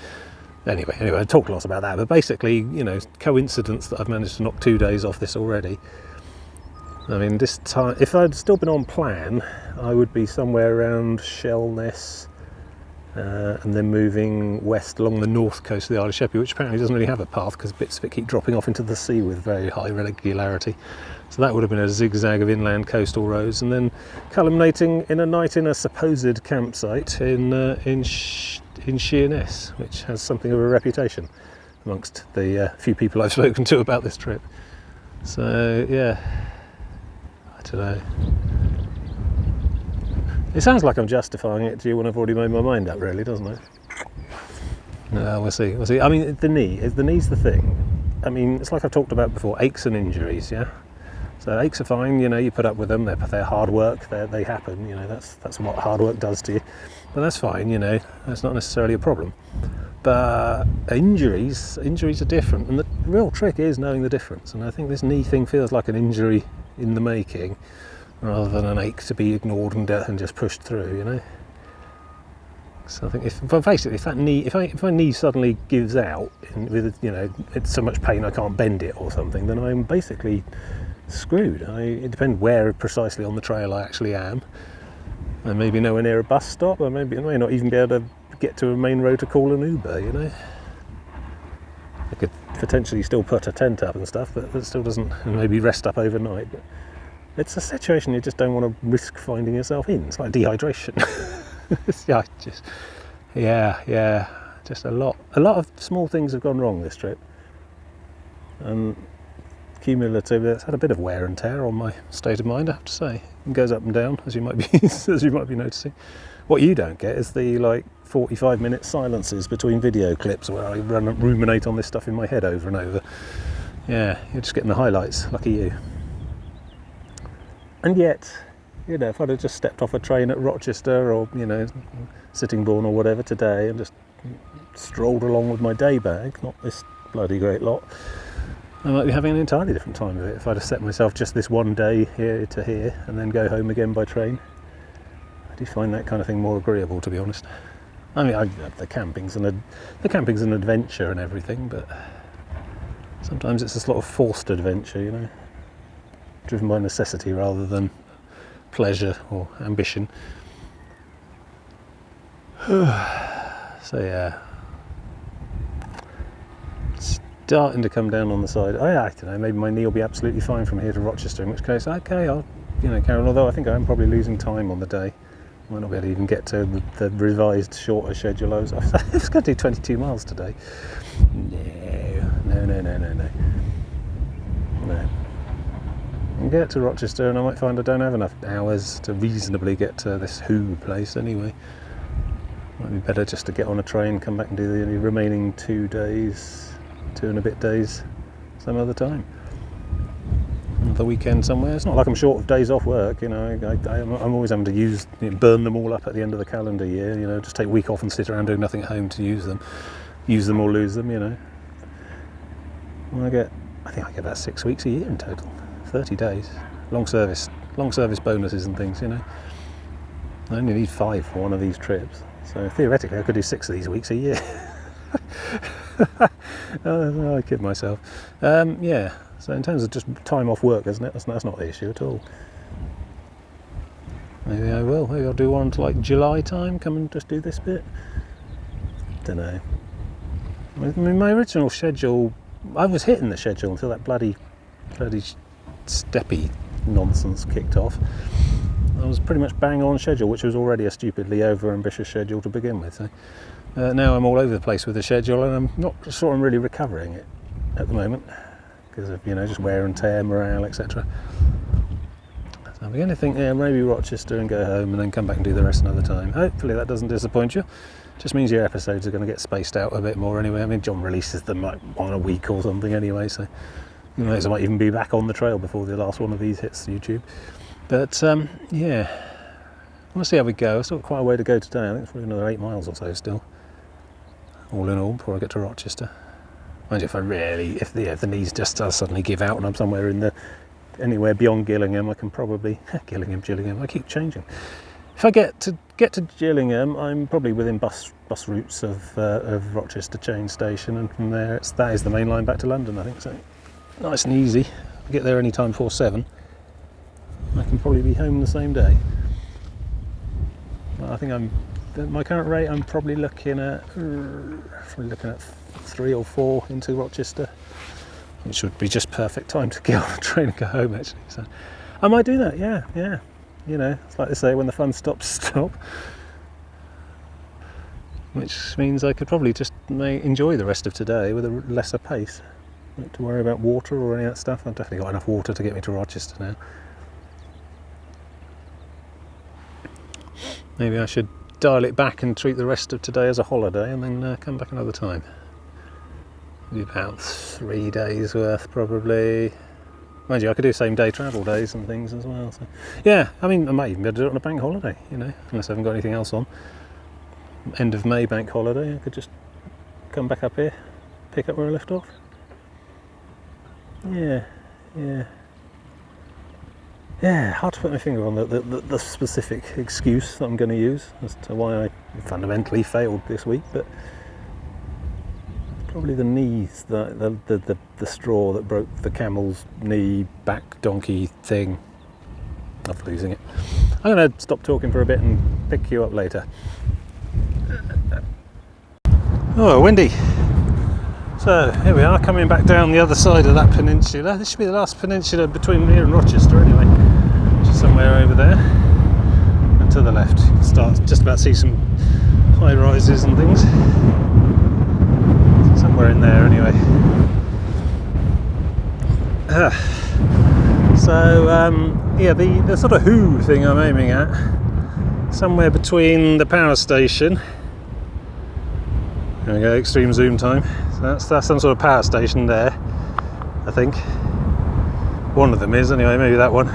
Anyway, I talked lots about that. But basically, you know, coincidence that I've managed to knock 2 days off this already. I mean, this time, if I'd still been on plan, I would be somewhere around Shellness, and then moving west along the north coast of the Isle of Sheppey, which apparently doesn't really have a path because bits of it keep dropping off into the sea with very high regularity. So that would have been a zigzag of inland coastal roads, and then culminating in a night in a supposed campsite in Sheerness, which has something of a reputation amongst the few people I've spoken to about this trip. So yeah, I don't know. It sounds like I'm justifying it to you when I've already made my mind up, really, doesn't it? No, we'll see. I mean, the knee's the thing. I mean, it's like I've talked about before, aches and injuries, yeah? So aches are fine, you know, you put up with them, they're hard work, they happen, you know, that's what hard work does to you. But that's fine, you know, that's not necessarily a problem. But injuries are different, and the real trick is knowing the difference. And I think this knee thing feels like an injury in the making, rather than an ache to be ignored and just pushed through, you know. So I think if my knee suddenly gives out with, you know, it's so much pain I can't bend it or something, then I'm basically screwed. It depends where precisely on the trail I actually am. I may be nowhere near a bus stop. I may not even be able to get to a main road to call an Uber, you know. I could potentially still put a tent up and stuff, but that still doesn't, and maybe rest up overnight. But it's a situation you just don't want to risk finding yourself in. It's like dehydration. Just a lot of small things have gone wrong this trip, and cumulatively it's had a bit of wear and tear on my state of mind, I have to say. It goes up and down, as you might be noticing. What you don't get is the 45-minute silences between video clips where I ruminate on this stuff in my head over and over. Yeah, you're just getting the highlights. Lucky you. And yet, you know, if I'd have just stepped off a train at Rochester or, you know, Sittingbourne or whatever today and just strolled along with my day bag, not this bloody great lot, I might be having an entirely different time of it if I'd have set myself just this one day here to here and then go home again by train. I do find that kind of thing more agreeable, to be honest. I mean, the camping's an adventure and everything, but sometimes it's a sort of forced adventure, you know, driven by necessity rather than pleasure or ambition. So yeah, starting to come down on the side. I don't know, maybe my knee will be absolutely fine from here to Rochester, in which case, okay, I'll, you know, carry on. Although I think I am probably losing time on the day. I might not be able to even get to the revised shorter schedule. I was going to do 22 miles today. No. I'll get to Rochester and I might find I don't have enough hours to reasonably get to this Who place anyway. Might be better just to get on a train, come back and do the remaining 2 and a bit days some other time. Another weekend somewhere. It's not like I'm short of days off work, you know. I'm always having to burn them all up at the end of the calendar year, you know, just take a week off and sit around doing nothing at home to use them or lose them, you know. I think I get about 6 weeks a year in total, 30 days, long service bonuses and things, you know. I only need 5 for one of these trips, so theoretically I could do 6 of these weeks a year. I kid myself. Yeah, so in terms of just time off work, isn't it? That's not the issue at all. Maybe I will. Maybe I'll do one to July time, come and just do this bit. Don't know. I mean, my original schedule, I was hitting the schedule until that bloody steppy nonsense kicked off. I was pretty much bang on schedule, which was already a stupidly over-ambitious schedule to begin with. So, now I'm all over the place with the schedule, and I'm not sure I'm really recovering it at the moment. because of, you know, just wear and tear, morale, etc. So I'm beginning to think, yeah, maybe Rochester and go home and then come back and do the rest another time. Hopefully that doesn't disappoint you. Just means your episodes are going to get spaced out a bit more anyway. I mean, John releases them like one a week or something anyway, so you know, I might even be back on the trail before the last one of these hits YouTube. But yeah, we'll see how we go. I've still got quite a way to go today. I think it's probably another 8 miles or so still, all in all, before I get to Rochester. Mind you, if the knees just suddenly give out and I'm somewhere anywhere beyond Gillingham, I can probably Gillingham. I keep changing. If I get to Gillingham, I'm probably within bus routes of Rochester train station, and from there that is the main line back to London, I think. So nice and easy. I get there any time before 7. I can probably be home the same day. I think at my current rate, I'm probably looking at 3 or 4 into Rochester, which would be just perfect time to get on the train and go home, actually. So I might do that. Yeah. You know, it's like they say, when the fun stops, stop. Which means I could probably just enjoy the rest of today with a lesser pace. Not to worry about water or any of that stuff. I've definitely got enough water to get me to Rochester now. Maybe I should dial it back and treat the rest of today as a holiday and then come back another time. Maybe about 3 days worth, probably. Mind you, I could do same day travel days and things as well. So yeah, I mean, I might even be able to do it on a bank holiday, you know, unless I haven't got anything else on. End of May bank holiday, I could just come back up here, pick up where I left off. Yeah, hard to put my finger on the specific excuse that I'm going to use as to why I fundamentally failed this week, but probably the knees, the straw that broke the camel's knee back donkey thing. I'm losing it. I'm going to stop talking for a bit and pick you up later. Oh, windy. So here we are, coming back down the other side of that peninsula. This should be the last peninsula between here and Rochester anyway, which is somewhere over there. And to the left, you can start just about see some high rises and things. Somewhere in there anyway. Yeah, the sort of who thing I'm aiming at, somewhere between the power station. There we go, extreme zoom time. So that's some sort of power station there, I think. One of them is anyway, maybe that one.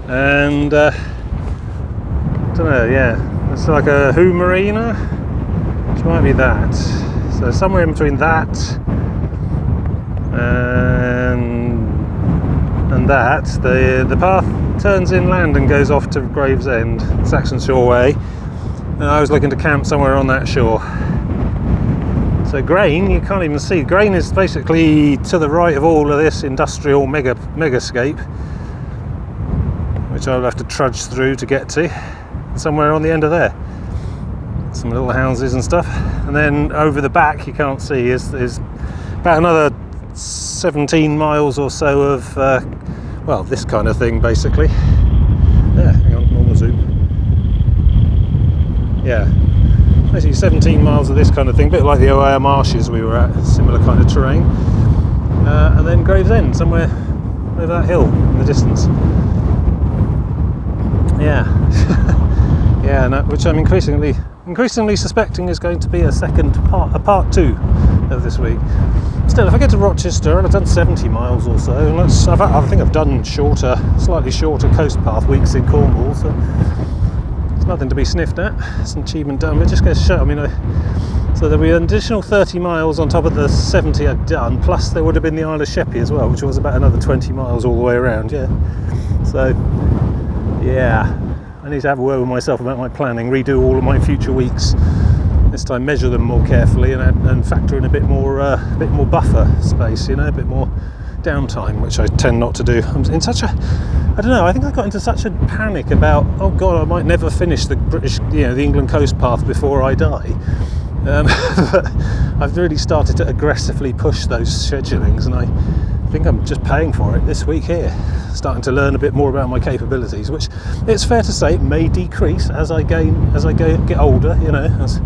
And I don't know, yeah, it's like a who marina, which might be that. So somewhere in between that and that, the path turns inland and goes off to Gravesend, Saxon Shore Way, and I was looking to camp somewhere on that shore. So Grain, you can't even see. Grain is basically to the right of all of this industrial megascape, which I'll have to trudge through to get to, somewhere on the end of there. Some little houses and stuff, and then over the back you can't see is about another 17 miles or so of well, this kind of thing basically. Yeah, hang on, normal zoom. Yeah, basically 17 miles of this kind of thing, a bit like the OIR marshes we were at, similar kind of terrain. And then Gravesend, somewhere over that hill in the distance. Yeah. Yeah, no, which I'm increasingly suspecting is going to be a part 2 of this week. Still, if I get to Rochester and I've done 70 miles or so, and I think I've done slightly shorter coast path weeks in Cornwall, so it's nothing to be sniffed at. It's an achievement done. We're just going to show. I mean, so there'll be an additional 30 miles on top of the 70 I'd done, plus there would have been the Isle of Sheppey as well, which was about another 20 miles all the way around. Yeah. So, yeah. I need to have a word with myself about my planning, redo all of my future weeks. This time measure them more carefully and factor in a bit more buffer space, you know, a bit more downtime, which I tend not to do. I'm in such a, I don't know, I think I got into such a panic about, oh God, I might never finish the British, you know, the England coast path before I die. But I've really started to aggressively push those schedulings, and I think I'm just paying for it this week here, starting to learn a bit more about my capabilities, which it's fair to say may decrease as I get older, you know, as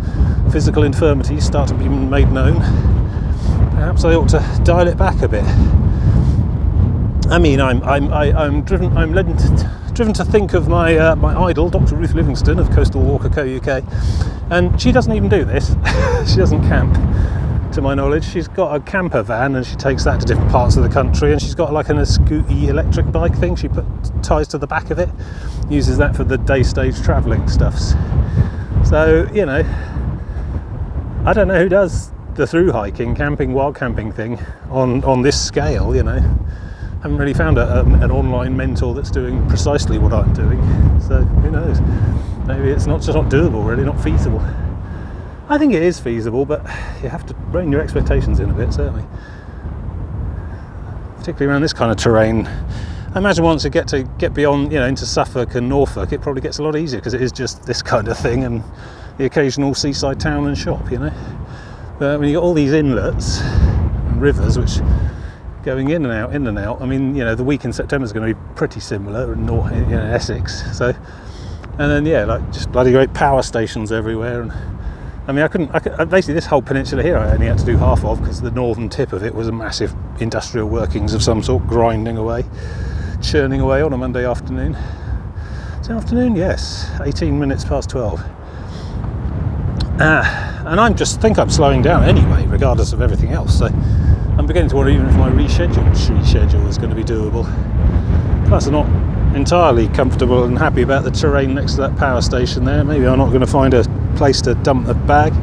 physical infirmities start to be made known. perhaps I ought to dial it back a bit. I mean, I'm driven to think of my my idol, Dr. Ruth Livingston of Coastal Walker Co UK, and she doesn't even do this. She doesn't camp, to my knowledge. She's got a camper van and she takes that to different parts of the country, and she's got like a scooty electric bike thing she ties to the back of it, uses that for the day stage travelling stuffs. So, you know, I don't know who does the through hiking, camping, wild camping thing on this scale, you know. I haven't really found an online mentor that's doing precisely what I'm doing, so who knows, maybe it's not doable, really, not feasible. I think it is feasible, but you have to rein your expectations in a bit, certainly, particularly around this kind of terrain. I imagine once you get beyond, you know, into Suffolk and Norfolk, it probably gets a lot easier because it is just this kind of thing and the occasional seaside town and shop, you know. But when you got all these inlets and rivers which going in and out. I mean, you know, the week in September is going to be pretty similar in North, you know, Essex. So, and then yeah, like just bloody great power stations everywhere. And I mean, I couldn't basically this whole peninsula here I only had to do half of because the northern tip of it was a massive industrial workings of some sort, grinding away, churning away on a Monday afternoon. It's afternoon, yes, 18 minutes past 12. And I just think I'm slowing down anyway, regardless of everything else. So I'm beginning to wonder even if my reschedule is going to be doable. Plus I'm not entirely comfortable and happy about the terrain next to that power station there. Maybe I'm not going to find a place to dump the bag.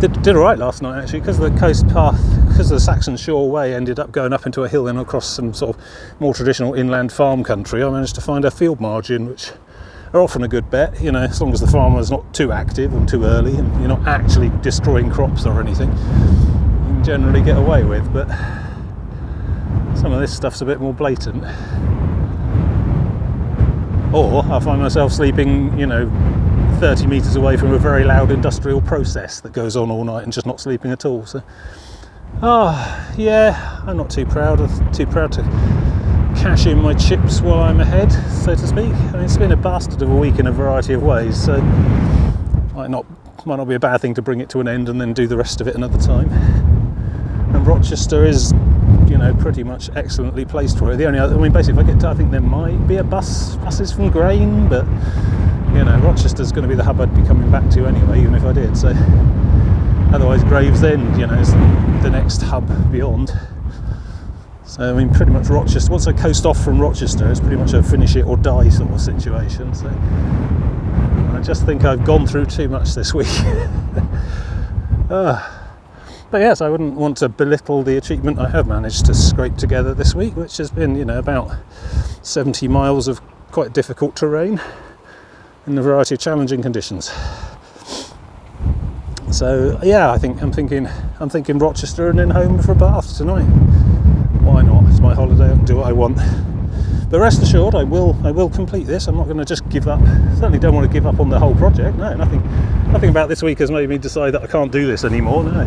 Did alright last night actually, because the coast path, because the Saxon Shore Way ended up going up into a hill and across some sort of more traditional inland farm country. I managed to find a field margin, which are often a good bet, you know, as long as the farmer's not too active and too early and you're not actually destroying crops or anything, you can generally get away with. But some of this stuff's a bit more blatant. Or I find myself sleeping, you know, 30 metres away from a very loud industrial process that goes on all night and just not sleeping at all. So, yeah, I'm not too proud to cash in my chips while I'm ahead, so to speak. I mean, it's been a bastard of a week in a variety of ways, so might not be a bad thing to bring it to an end and then do the rest of it another time. And Rochester is, you know, pretty much excellently placed for it. The only other, I mean, basically, if I get to, I think there might be buses from Grain, but you know, Rochester's going to be the hub I'd be coming back to anyway, even if I did. So, otherwise, Gravesend, you know, is the next hub beyond. So, I mean, pretty much Rochester. Once I coast off from Rochester, it's pretty much a finish it or die sort of situation. So, I just think I've gone through too much this week. But yes, I wouldn't want to belittle the achievement I have managed to scrape together this week, which has been, you know, about 70 miles of quite difficult terrain in a variety of challenging conditions. So yeah, I'm thinking Rochester and then home for a bath tonight. Why not? It's my holiday, I can do what I want. But rest assured, I will complete this. I'm not going to just give up. Certainly don't want to give up on the whole project. No, nothing about this week has made me decide that I can't do this anymore. No,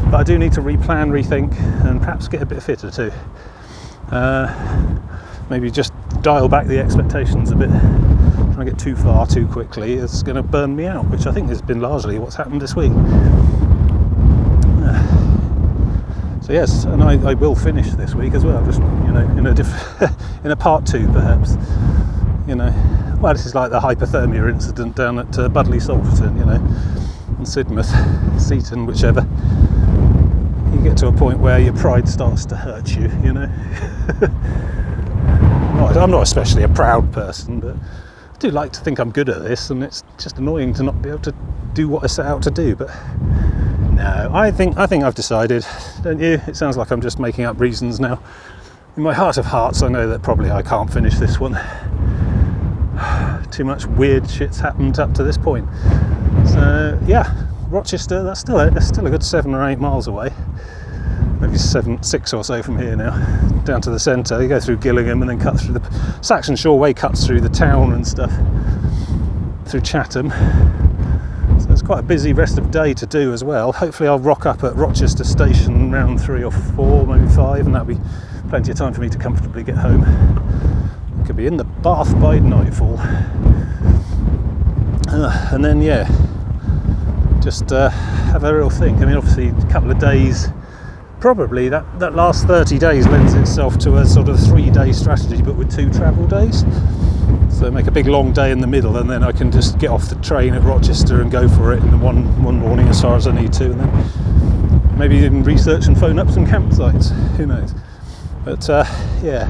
but I do need to replan, rethink, and perhaps get a bit fitter too. Maybe just dial back the expectations a bit. Trying to get too far too quickly is going to burn me out, which I think has been largely what's happened this week. So yes, and I will finish this week as well, just, you know, in a part two perhaps. You know, well, this is like the hypothermia incident down at Budley Salterton, you know, and Sidmouth, Seaton, whichever. You get to a point where your pride starts to hurt you, you know. I'm not especially a proud person, but I do like to think I'm good at this, and it's just annoying to not be able to do what I set out to do. But no, I think I've decided, don't you? It sounds like I'm just making up reasons now. In my heart of hearts, I know that probably I can't finish this one. Too much weird shit's happened up to this point. So yeah, Rochester, that's still a good 7 or 8 miles away. Maybe 6 or so from here now, down to the centre. You go through Gillingham and then cut through the Saxon Shore Way, cuts through the town and stuff, through Chatham. So it's quite a busy rest of day to do as well. Hopefully I'll rock up at Rochester station around 3 or 4, maybe 5, and that'll be plenty of time for me to comfortably get home. I could be in the bath by nightfall. And then yeah, just have a real think. I mean, obviously a couple of days probably that last 30 days lends itself to a sort of 3-day strategy, but with 2 travel days. So make a big long day in the middle, and then I can just get off the train at Rochester and go for it in the one morning as far as I need to, and then maybe even research and phone up some campsites. Who knows? But yeah.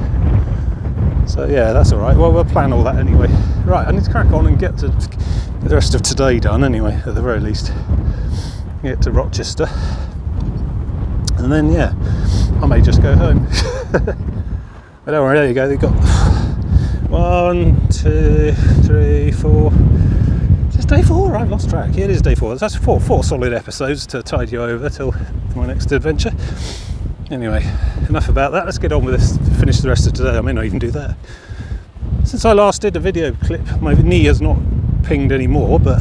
So yeah, that's all right. Well, we'll plan all that anyway. Right, I need to crack on and get the rest of today done anyway, at the very least. Get to Rochester, and then yeah, I may just go home. But don't worry, there you go. They've got 1, 2, 3, 4. Is this day 4? I've lost track. Yeah, it is day 4. That's four solid episodes to tide you over till my next adventure. Anyway, enough about that. Let's get on with this. Finish the rest of today. I may not even do that. Since I last did a video clip, my knee has not pinged anymore, but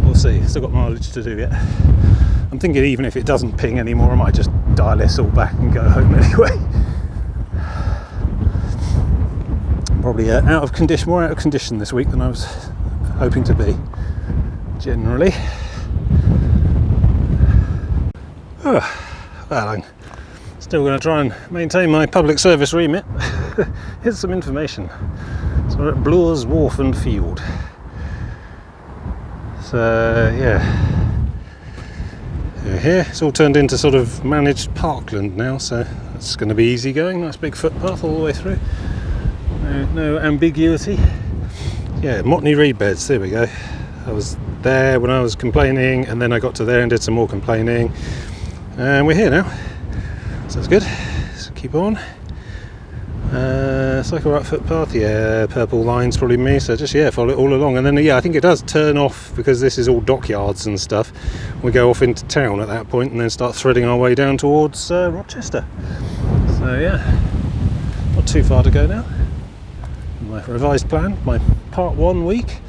we'll see. Still got mileage to do yet. I'm thinking even if it doesn't ping anymore, I might just dial this all back and go home anyway. Probably more out of condition this week than I was hoping to be, generally. Well, I'm still going to try and maintain my public service remit. Here's some information. So we're at Bloors Wharf and Field. So yeah, here it's all turned into sort of managed parkland now, so it's going to be easy going. Nice big footpath all the way through. No ambiguity. Yeah, Motney reed beds, there we go. I was there when I was complaining, and then I got to there and did some more complaining, and we're here now, so that's good. So keep on. Cycle right footpath, yeah, purple line's probably me, so just follow it all along, and then yeah, I think it does turn off because this is all dockyards and stuff. We go off into town at that point and then start threading our way down towards Rochester. So yeah, not too far to go now. My revised plan, my part 1 week.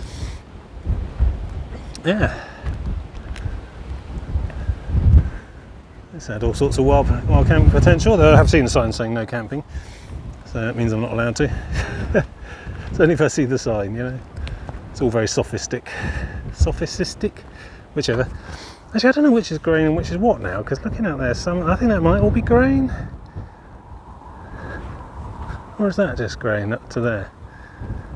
Yeah. It's had all sorts of wild camping potential, though I have seen a sign saying no camping. So that means I'm not allowed to. It's only if I see the sign, you know. It's all very sophistic, whichever. Actually, I don't know which is grain and which is what now, because looking out there, I think that might all be grain. Or is that just grain up to there?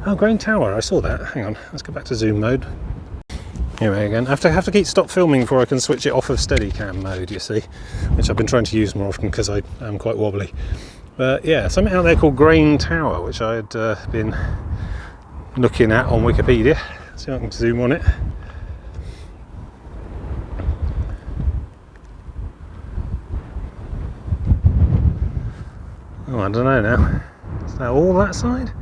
Oh, Grain Tower, I saw that. Hang on, let's go back to zoom mode. Anyway, again, I have to keep stop filming before I can switch it off of Steadicam mode, you see, which I've been trying to use more often because I am quite wobbly. But yeah, something out there called Grain Tower, which I had been looking at on Wikipedia. See if I can zoom on it. Oh, I don't know now. Is that all that side?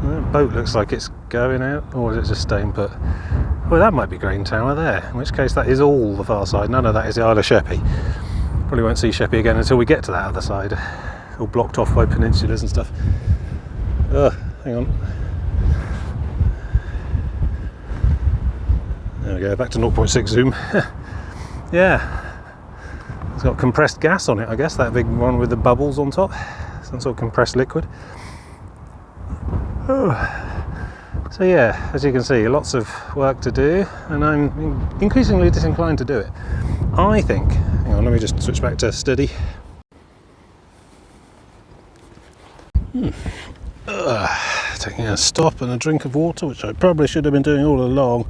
That boat looks like it's going out, or is it just staying put? Well, that might be Grain Tower there, in which case that is all the far side. None of that is the Isle of Sheppey. Probably won't see Sheppey again until we get to that other side. All blocked off by peninsulas and stuff. Hang on. There we go, back to 0.6 zoom. Yeah. It's got compressed gas on it, I guess, that big one with the bubbles on top. Some sort of compressed liquid. So yeah, as you can see, lots of work to do, and I'm increasingly disinclined to do it. I think, hang on, let me just switch back to steady. Taking a stop and a drink of water, which I probably should have been doing all along.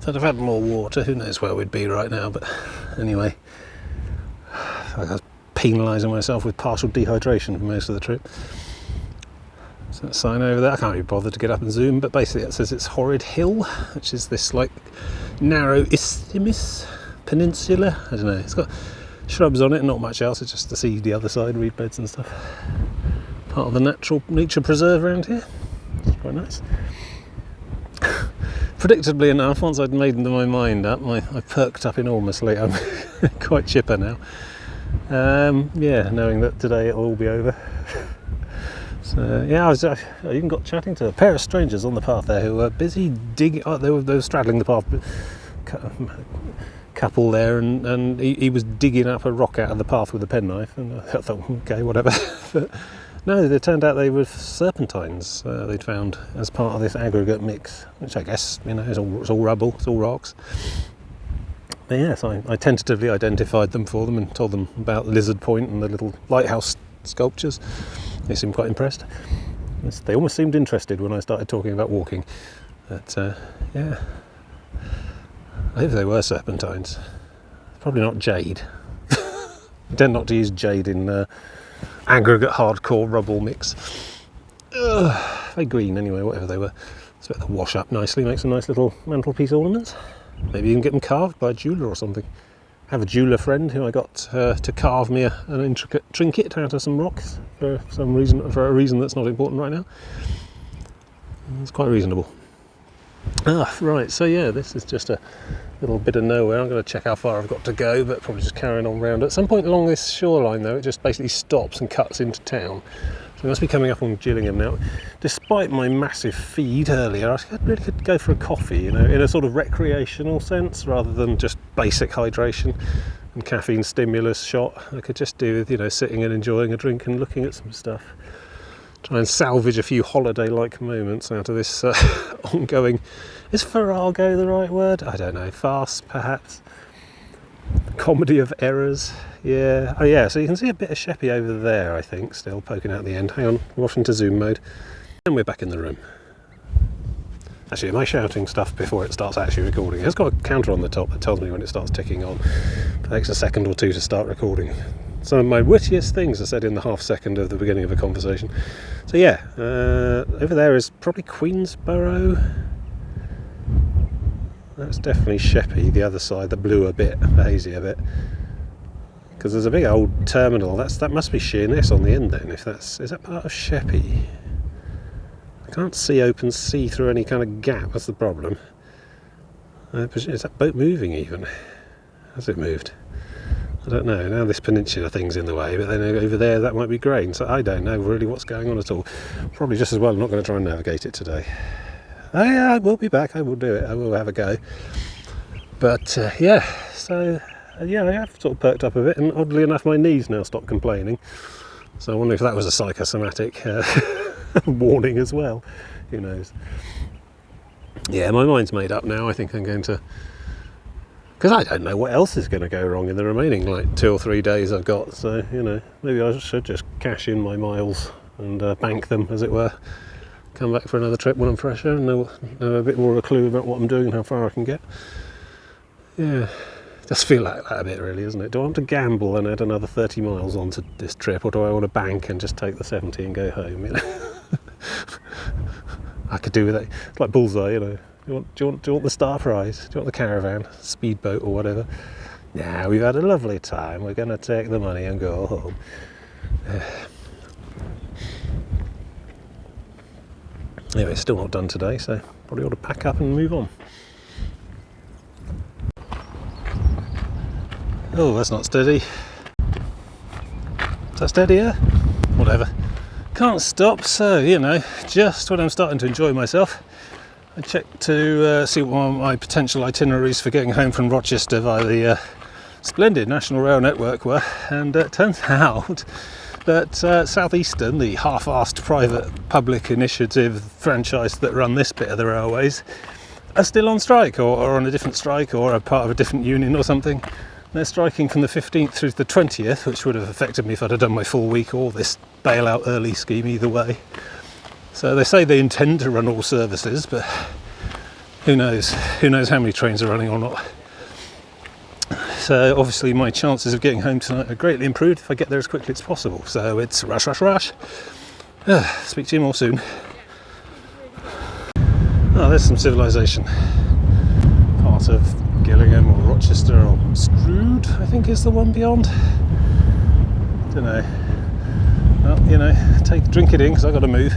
If I'd have had more water, who knows where we'd be right now, but anyway. I was penalising myself with partial dehydration for most of the trip. So that sign over there, I can't be bothered to get up and zoom, but basically it says it's Horrid Hill, which is this like narrow isthmus peninsula. I don't know, it's got shrubs on it and not much else, it's just to see the other side, reed beds and stuff. Part of the nature preserve around here. It's quite nice. Predictably enough, once I'd made my mind up, I perked up enormously. I'm quite chipper now. Yeah, knowing that today it'll all be over. So yeah, I even got chatting to a pair of strangers on the path there who were busy digging. Oh, they were straddling the path. Couple there, and he was digging up a rock out of the path with a penknife, and I thought, okay, whatever. But no, it turned out they were serpentines they'd found as part of this aggregate mix, which I guess, you know, it's all rubble, it's all rocks. But yes, I tentatively identified them for them and told them about Lizard Point and the little lighthouse sculptures. They seemed quite impressed. They almost seemed interested when I started talking about walking. But yeah, I hope they were serpentines. Probably not jade. I tend not to use jade in aggregate hardcore rubble mix. Very green anyway, whatever they were. Expect them to wash up nicely, make some nice little mantelpiece ornaments. Maybe even get them carved by a jeweller or something. I have a jeweller friend who I got to carve me an intricate trinket out of some rocks for a reason that's not important right now. It's quite reasonable. Right, so yeah, this is just a little bit of nowhere. I'm going to check how far I've got to go, but probably just carrying on round. At some point along this shoreline though, it just basically stops and cuts into town. So we must be coming up on Gillingham now. Despite my massive feed earlier, I really could go for a coffee, in a sort of recreational sense, rather than just basic hydration and caffeine stimulus shot. I could just do with, sitting and enjoying a drink and looking at some stuff. Try and salvage a few holiday-like moments out of this ongoing... Is farrago the right word? I don't know. Farce, perhaps? Comedy of errors? Yeah. Oh yeah, so you can see a bit of Sheppey over there, I think, still poking out the end. Hang on, we're off into zoom mode. And we're back in the room. Actually, am I shouting stuff before it starts actually recording? It's got a counter on the top that tells me when it starts ticking on. It takes a second or two to start recording. Some of my wittiest things are said in the half second of the beginning of a conversation. So yeah, over there is probably Queensborough. That's definitely Sheppey, the other side, the bluer bit, the hazier bit. Because there's a big old terminal. That must be Sheerness on the end then. Is that part of Sheppey? I can't see open sea through any kind of gap. That's the problem. Is that boat moving even? Has it moved? I don't know. Now this peninsula thing's in the way, but then over there that might be grain. So I don't know really what's going on at all. Probably just as well I'm not going to try and navigate it today. Oh yeah, I will be back. I will do it. I will have a go. But yeah, so yeah, I have sort of perked up a bit, and oddly enough, my knees now stop complaining. So I wonder if that was a psychosomatic warning as well. Who knows? Yeah, my mind's made up now. I think I'm going to, because I don't know what else is going to go wrong in the remaining 2 or 3 days I've got. So maybe I should just cash in my miles and bank them, as it were. Come back for another trip when I'm fresher and know a bit more of a clue about what I'm doing and how far I can get. Yeah, it does feel like that a bit really, isn't it? Do I want to gamble and add another 30 miles onto this trip, or do I want to bank and just take the 70 and go home? I could do with it. It's like bullseye, Do you want the star prize? Do you want the caravan, speedboat or whatever? Nah, we've had a lovely time. We're going to take the money and go home. Anyway, it's still not done today, so probably ought to pack up and move on. Oh, that's not steady. Is that steadier? Whatever. Can't stop, so, just when I'm starting to enjoy myself, I checked to see what my potential itineraries for getting home from Rochester via the splendid National Rail network were, and it turns out that South Eastern, the half-assed private public initiative franchise that run this bit of the railways, are still on strike, or on a different strike, or a part of a different union or something. They're striking from the 15th through to the 20th, which would have affected me if I'd have done my full week or this bailout early scheme either way. So they say they intend to run all services, but who knows? Who knows how many trains are running or not? So obviously my chances of getting home tonight are greatly improved if I get there as quickly as possible. So it's rush, rush, rush. Speak to you more soon. Oh, there's some civilization. Part of Gillingham or Rochester or Strood, I think is the one beyond. Don't know. Well, drink it in because I've got to move.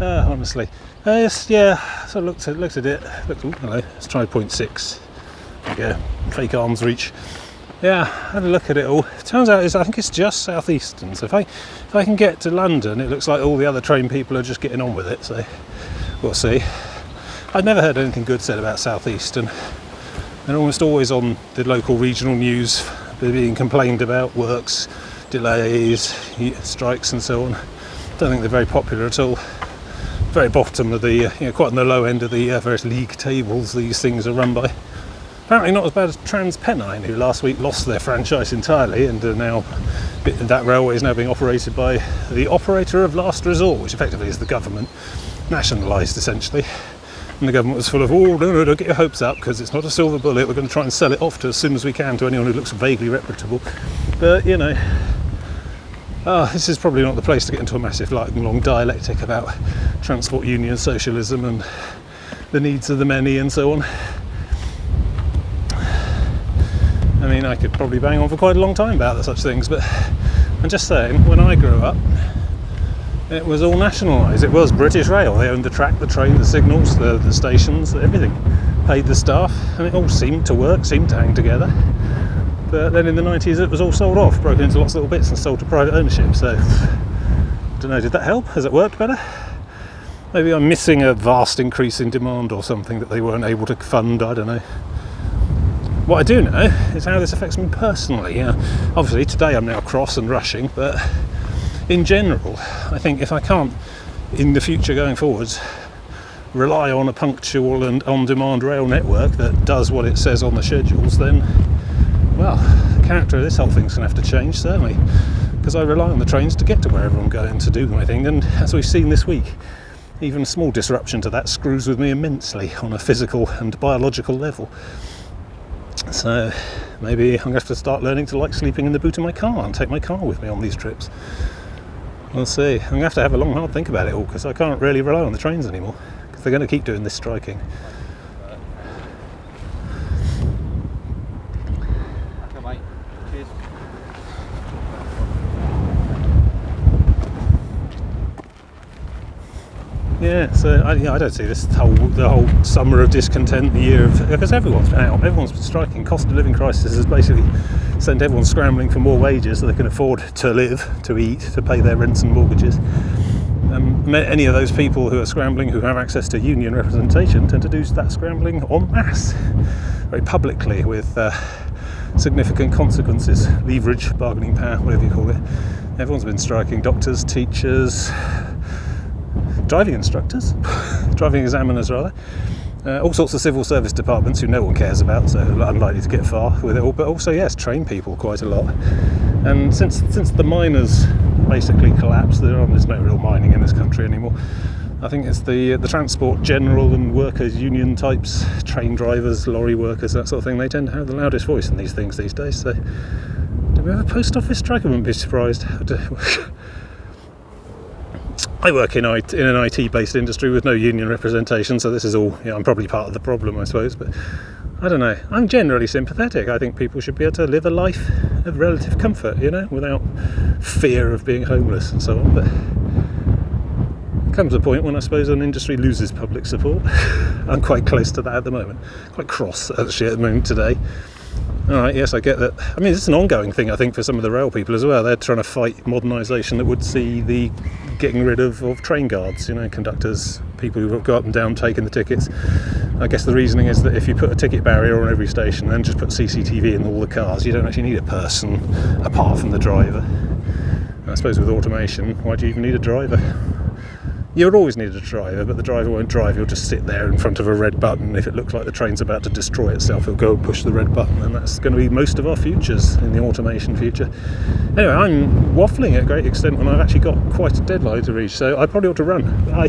Honestly. Yes, yeah, so I looked at it. Let's try 0.6. There we go, fake arms reach. Yeah, had a look at it all. Turns out I think it's just southeastern. So if I can get to London, it looks like all the other train people are just getting on with it. So we'll see. I'd never heard anything good said about southeastern. They're almost always on the local regional news. They're being complained about works, delays, strikes, and so on. Don't think they're very popular at all. Very bottom of the, quite on the low end of the various league tables these things are run by. Apparently not as bad as TransPennine, who last week lost their franchise entirely and are now, that railway is now being operated by the operator of last resort, which effectively is the government, nationalised essentially. And the government was full of, oh, no, don't get your hopes up, because it's not a silver bullet, we're going to try and sell it off to as soon as we can to anyone who looks vaguely reputable. But, you know, this is probably not the place to get into a massive long dialectic about transport union socialism and the needs of the many and so on. I mean, I could probably bang on for quite a long time about such things, but I'm just saying, when I grew up, it was all nationalised. It was British Rail. They owned the track, the train, the signals, the stations, everything. Paid the staff, and it all seemed to work, seemed to hang together. But then in the 90s it was all sold off, broken into lots of little bits and sold to private ownership. So, I don't know, did that help? Has it worked better? Maybe I'm missing a vast increase in demand or something that they weren't able to fund, I don't know. What I do know is how this affects me personally. Yeah, obviously today I'm now cross and rushing, but in general, I think if I can't, in the future going forwards, rely on a punctual and on-demand rail network that does what it says on the schedules, then, well, the character of this whole thing's going to have to change, certainly, because I rely on the trains to get to wherever I'm going to do my thing, and as we've seen this week, even a small disruption to that screws with me immensely on a physical and biological level. So maybe I'm going to have to start learning to like sleeping in the boot of my car and take my car with me on these trips. We'll see. I'm going to have a long, hard think about it all, because I can't really rely on the trains anymore, because they're going to keep doing this striking. Yeah, so I don't see the whole summer of discontent, the year of, because everyone's been out, everyone's been striking. Cost of living crisis has basically sent everyone scrambling for more wages so they can afford to live, to eat, to pay their rents and mortgages. Any of those people who are scrambling, who have access to union representation, tend to do that scrambling en masse, very publicly, with significant consequences, leverage, bargaining power, whatever you call it. Everyone's been striking: doctors, teachers, driving instructors, driving examiners rather, all sorts of civil service departments who no one cares about, so unlikely to get far with it all, but also, yes, train people quite a lot. And since the miners basically collapsed, there's no real mining in this country anymore. I think it's the transport general and workers union types, train drivers, lorry workers, that sort of thing, they tend to have the loudest voice in these things these days. So do we have a post office strike? I wouldn't be surprised. I work in an IT-based industry with no union representation, so this is all, I'm probably part of the problem, I suppose, but I don't know. I'm generally sympathetic. I think people should be able to live a life of relative comfort, without fear of being homeless and so on, but there comes a point when I suppose an industry loses public support. I'm quite close to that at the moment. Quite cross, actually, at the moment today. Alright, yes, I get that. I mean, it's an ongoing thing, I think, for some of the rail people as well. They're trying to fight modernisation that would see the getting rid of train guards, conductors, people who go up and down taking the tickets. I guess the reasoning is that if you put a ticket barrier on every station and then just put CCTV in all the cars, you don't actually need a person apart from the driver. I suppose with automation, why do you even need a driver? You would always need a driver, but the driver won't drive. He'll just sit there in front of a red button. If it looks like the train's about to destroy itself, he'll go and push the red button, and that's going to be most of our futures in the automation future. Anyway, I'm waffling at a great extent when I've actually got quite a deadline to reach, so I probably ought to run. Bye.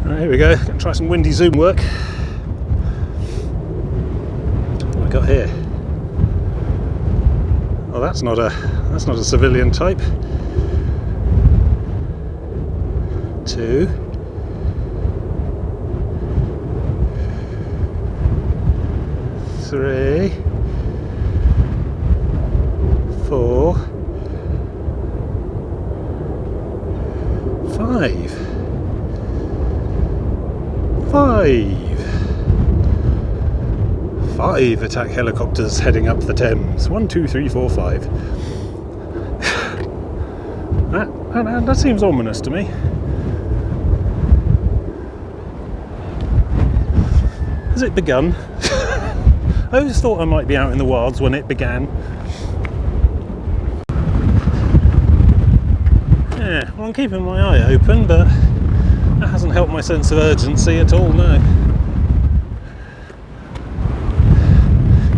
Right, here we go. Going to try some windy Zoom work. What have I got here? Oh, that's not a civilian type. 2, 3, 4, 5. 5 attack helicopters heading up the Thames. 1, 2, 3, 4, 5. That seems ominous to me. Has it begun? I always thought I might be out in the wilds when it began. Yeah, well, I'm keeping my eye open, but that hasn't helped my sense of urgency at all, no.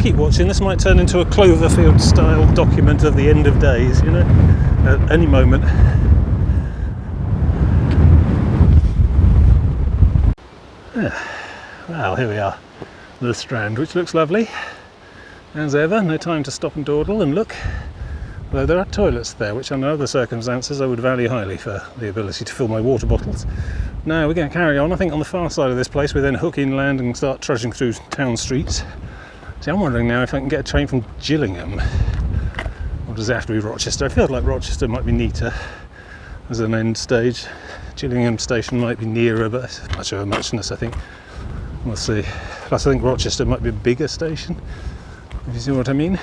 keep watching. This might turn into a Cloverfield style document of the end of days, you know, at any moment. Well, here we are, the Strand, which looks lovely as ever. No time to stop and dawdle and look, although there are toilets there, which under other circumstances I would value highly for the ability to fill my water bottles. Now we're going to carry on. I think on the far side of this place we then hook inland and start trudging through town streets. See, I'm wondering now if I can get a train from Gillingham, or does it have to be Rochester? I feel like Rochester might be neater as an end stage. Gillingham station might be nearer, but it's much of a muchness, I think. We'll see. Plus I think Rochester might be a bigger station, if you see what I mean.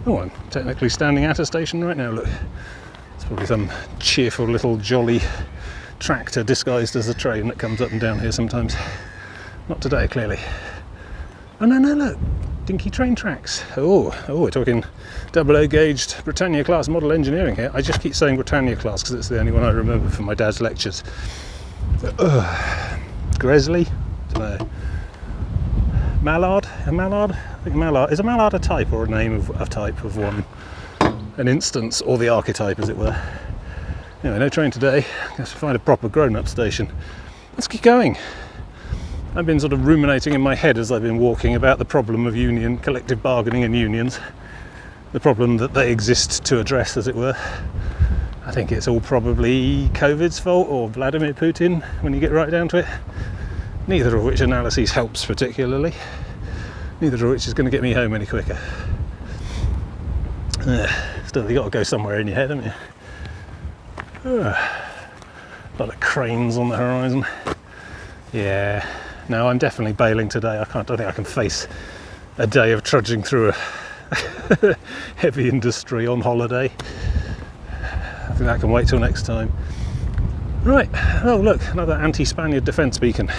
Oh, I'm technically standing at a station right now, look. It's probably some cheerful little jolly tractor disguised as a train that comes up and down here sometimes. Not today, clearly. Oh no, look, dinky train tracks. Oh, we're talking 00 gauged Britannia class model engineering here. I just keep saying Britannia class because it's the only one I remember from my dad's lectures. Gresley, don't know. Mallard, a mallard. I think mallard is a mallard a type or a name of a type of one, an instance or the archetype, as it were. Anyway, no train today. I guess we'll find a proper grown-up station. Let's keep going. I've been sort of ruminating in my head as I've been walking about the problem of collective bargaining and unions, the problem that they exist to address, as it were. I think it's all probably COVID's fault or Vladimir Putin when you get right down to it. Neither of which analyses helps particularly. Neither of which is going to get me home any quicker. Still, you've got to go somewhere in your head, haven't you? A lot of cranes on the horizon. Yeah, no, I'm definitely bailing today. I don't think I can face a day of trudging through a heavy industry on holiday. I think that can wait till next time. Right, oh look, another anti-Spaniard defence beacon.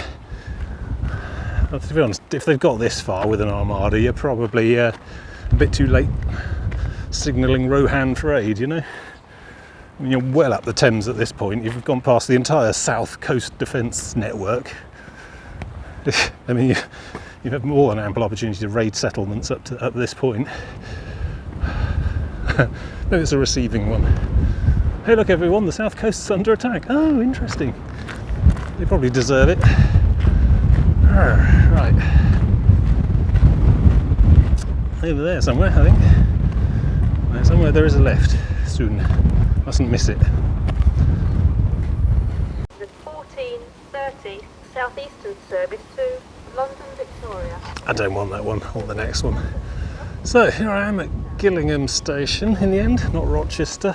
Well, to be honest, if they've got this far with an armada, you're probably a bit too late signalling Rohan for aid, you know? I mean, you're well up the Thames at this point. You've gone past the entire South Coast Defence Network. I mean, you've had more than ample opportunity to raid settlements up this point. Maybe it's a receiving one. Hey look everyone, the South Coast's under attack. Oh, interesting. They probably deserve it. Right. Over there somewhere, I think. Somewhere there is a left soon. Mustn't miss it. The 14:30 southeastern service to London Victoria. I don't want that one, I want the next one. So here I am at Gillingham station in the end, not Rochester.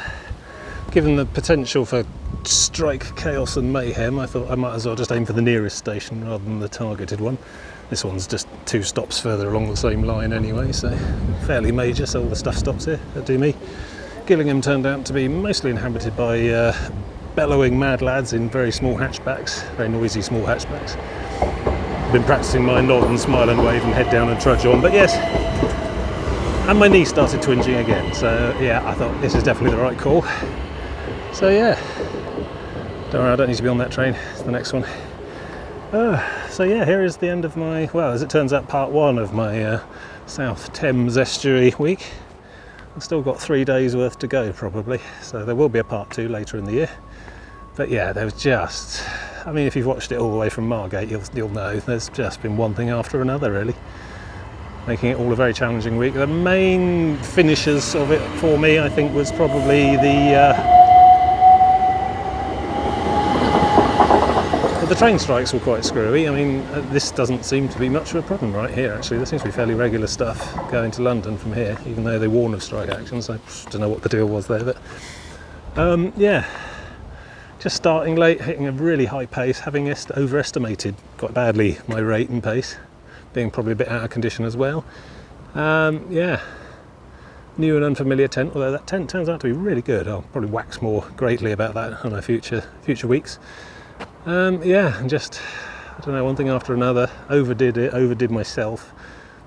Given the potential for strike, chaos and mayhem, I thought I might as well just aim for the nearest station rather than the targeted one. This one's just 2 stops further along the same line anyway, so fairly major, so all the stuff stops here, that do me. Gillingham turned out to be mostly inhabited by bellowing mad lads in very small hatchbacks, very noisy small hatchbacks. I've been practicing my nod and smile and wave and head down and trudge on, but yes, and my knee started twinging again, so yeah, I thought this is definitely the right call. So yeah, don't worry, I don't need to be on that train, it's the next one. So yeah, here is the end of my, well, as it turns out, part 1 of my South Thames Estuary week. I've still got 3 days worth to go probably, so there will be a part 2 later in the year. But yeah, there was just, I mean, if you've watched it all the way from Margate, you'll know there's just been one thing after another really, making it all a very challenging week. The main finishers of it for me, I think, was probably the train strikes were quite screwy. I mean, this doesn't seem to be much of a problem right here, actually. There seems to be fairly regular stuff going to London from here, even though they warn of strike actions. I don't know what the deal was there, but yeah, just starting late, hitting a really high pace, having overestimated quite badly my rate and pace, being probably a bit out of condition as well. Yeah, new and unfamiliar tent, although that tent turns out to be really good. I'll probably wax more greatly about that on our future weeks. Yeah, and just, I don't know, one thing after another, overdid myself,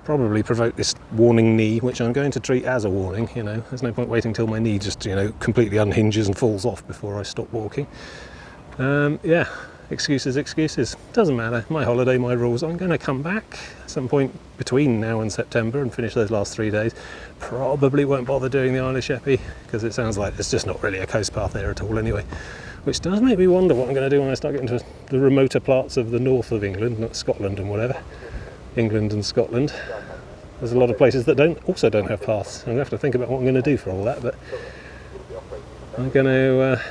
probably provoked this warning knee, which I'm going to treat as a warning, you know. There's no point waiting till my knee just, you know, completely unhinges and falls off before I stop walking. Yeah, excuses, excuses. Doesn't matter. My holiday, my rules. I'm going to come back at some point between now and September and finish those last 3 days. Probably won't bother doing the Isle of Sheppey because it sounds like there's just not really a coast path there at all anyway. Which does make me wonder what I'm going to do when I start getting to the remoter parts of the north of England, not Scotland and whatever. England and Scotland. There's a lot of places that also don't have paths. I'm going to have to think about what I'm going to do for all that, but I'm going to...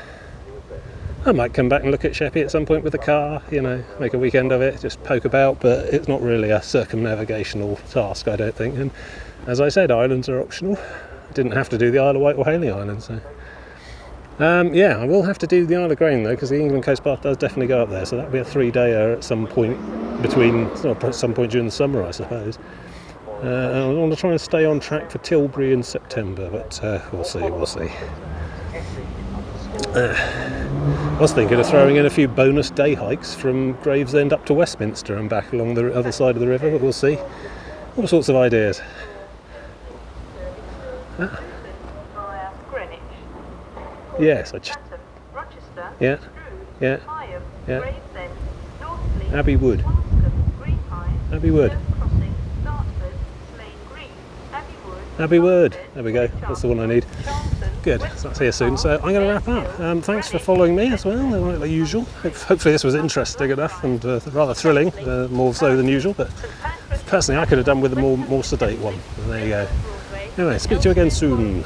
I might come back and look at Sheppey at some point with the car, you know, make a weekend of it, just poke about, but it's not really a circumnavigational task, I don't think. And as I said, islands are optional. I didn't have to do the Isle of Wight or Haley Island, so... yeah, I will have to do the Isle of Grain though, because the England Coast Path does definitely go up there, so that'll be a 3-dayer at some point some point during the summer, I suppose. I want to try and stay on track for Tilbury in September, but we'll see. I was thinking of throwing in a few bonus day hikes from Gravesend up to Westminster and back along the other side of the river, but we'll see. All sorts of ideas. Yes, yeah. Abbey Wood. Abbey Wood. There we go. That's the one I need. Good. So that's here soon. So I'm going to wrap up. Thanks for following me as well, like usual. Hopefully this was interesting enough and rather thrilling, more so than usual. But personally, I could have done with a more sedate one. There you go. Anyway, speak to you again soon.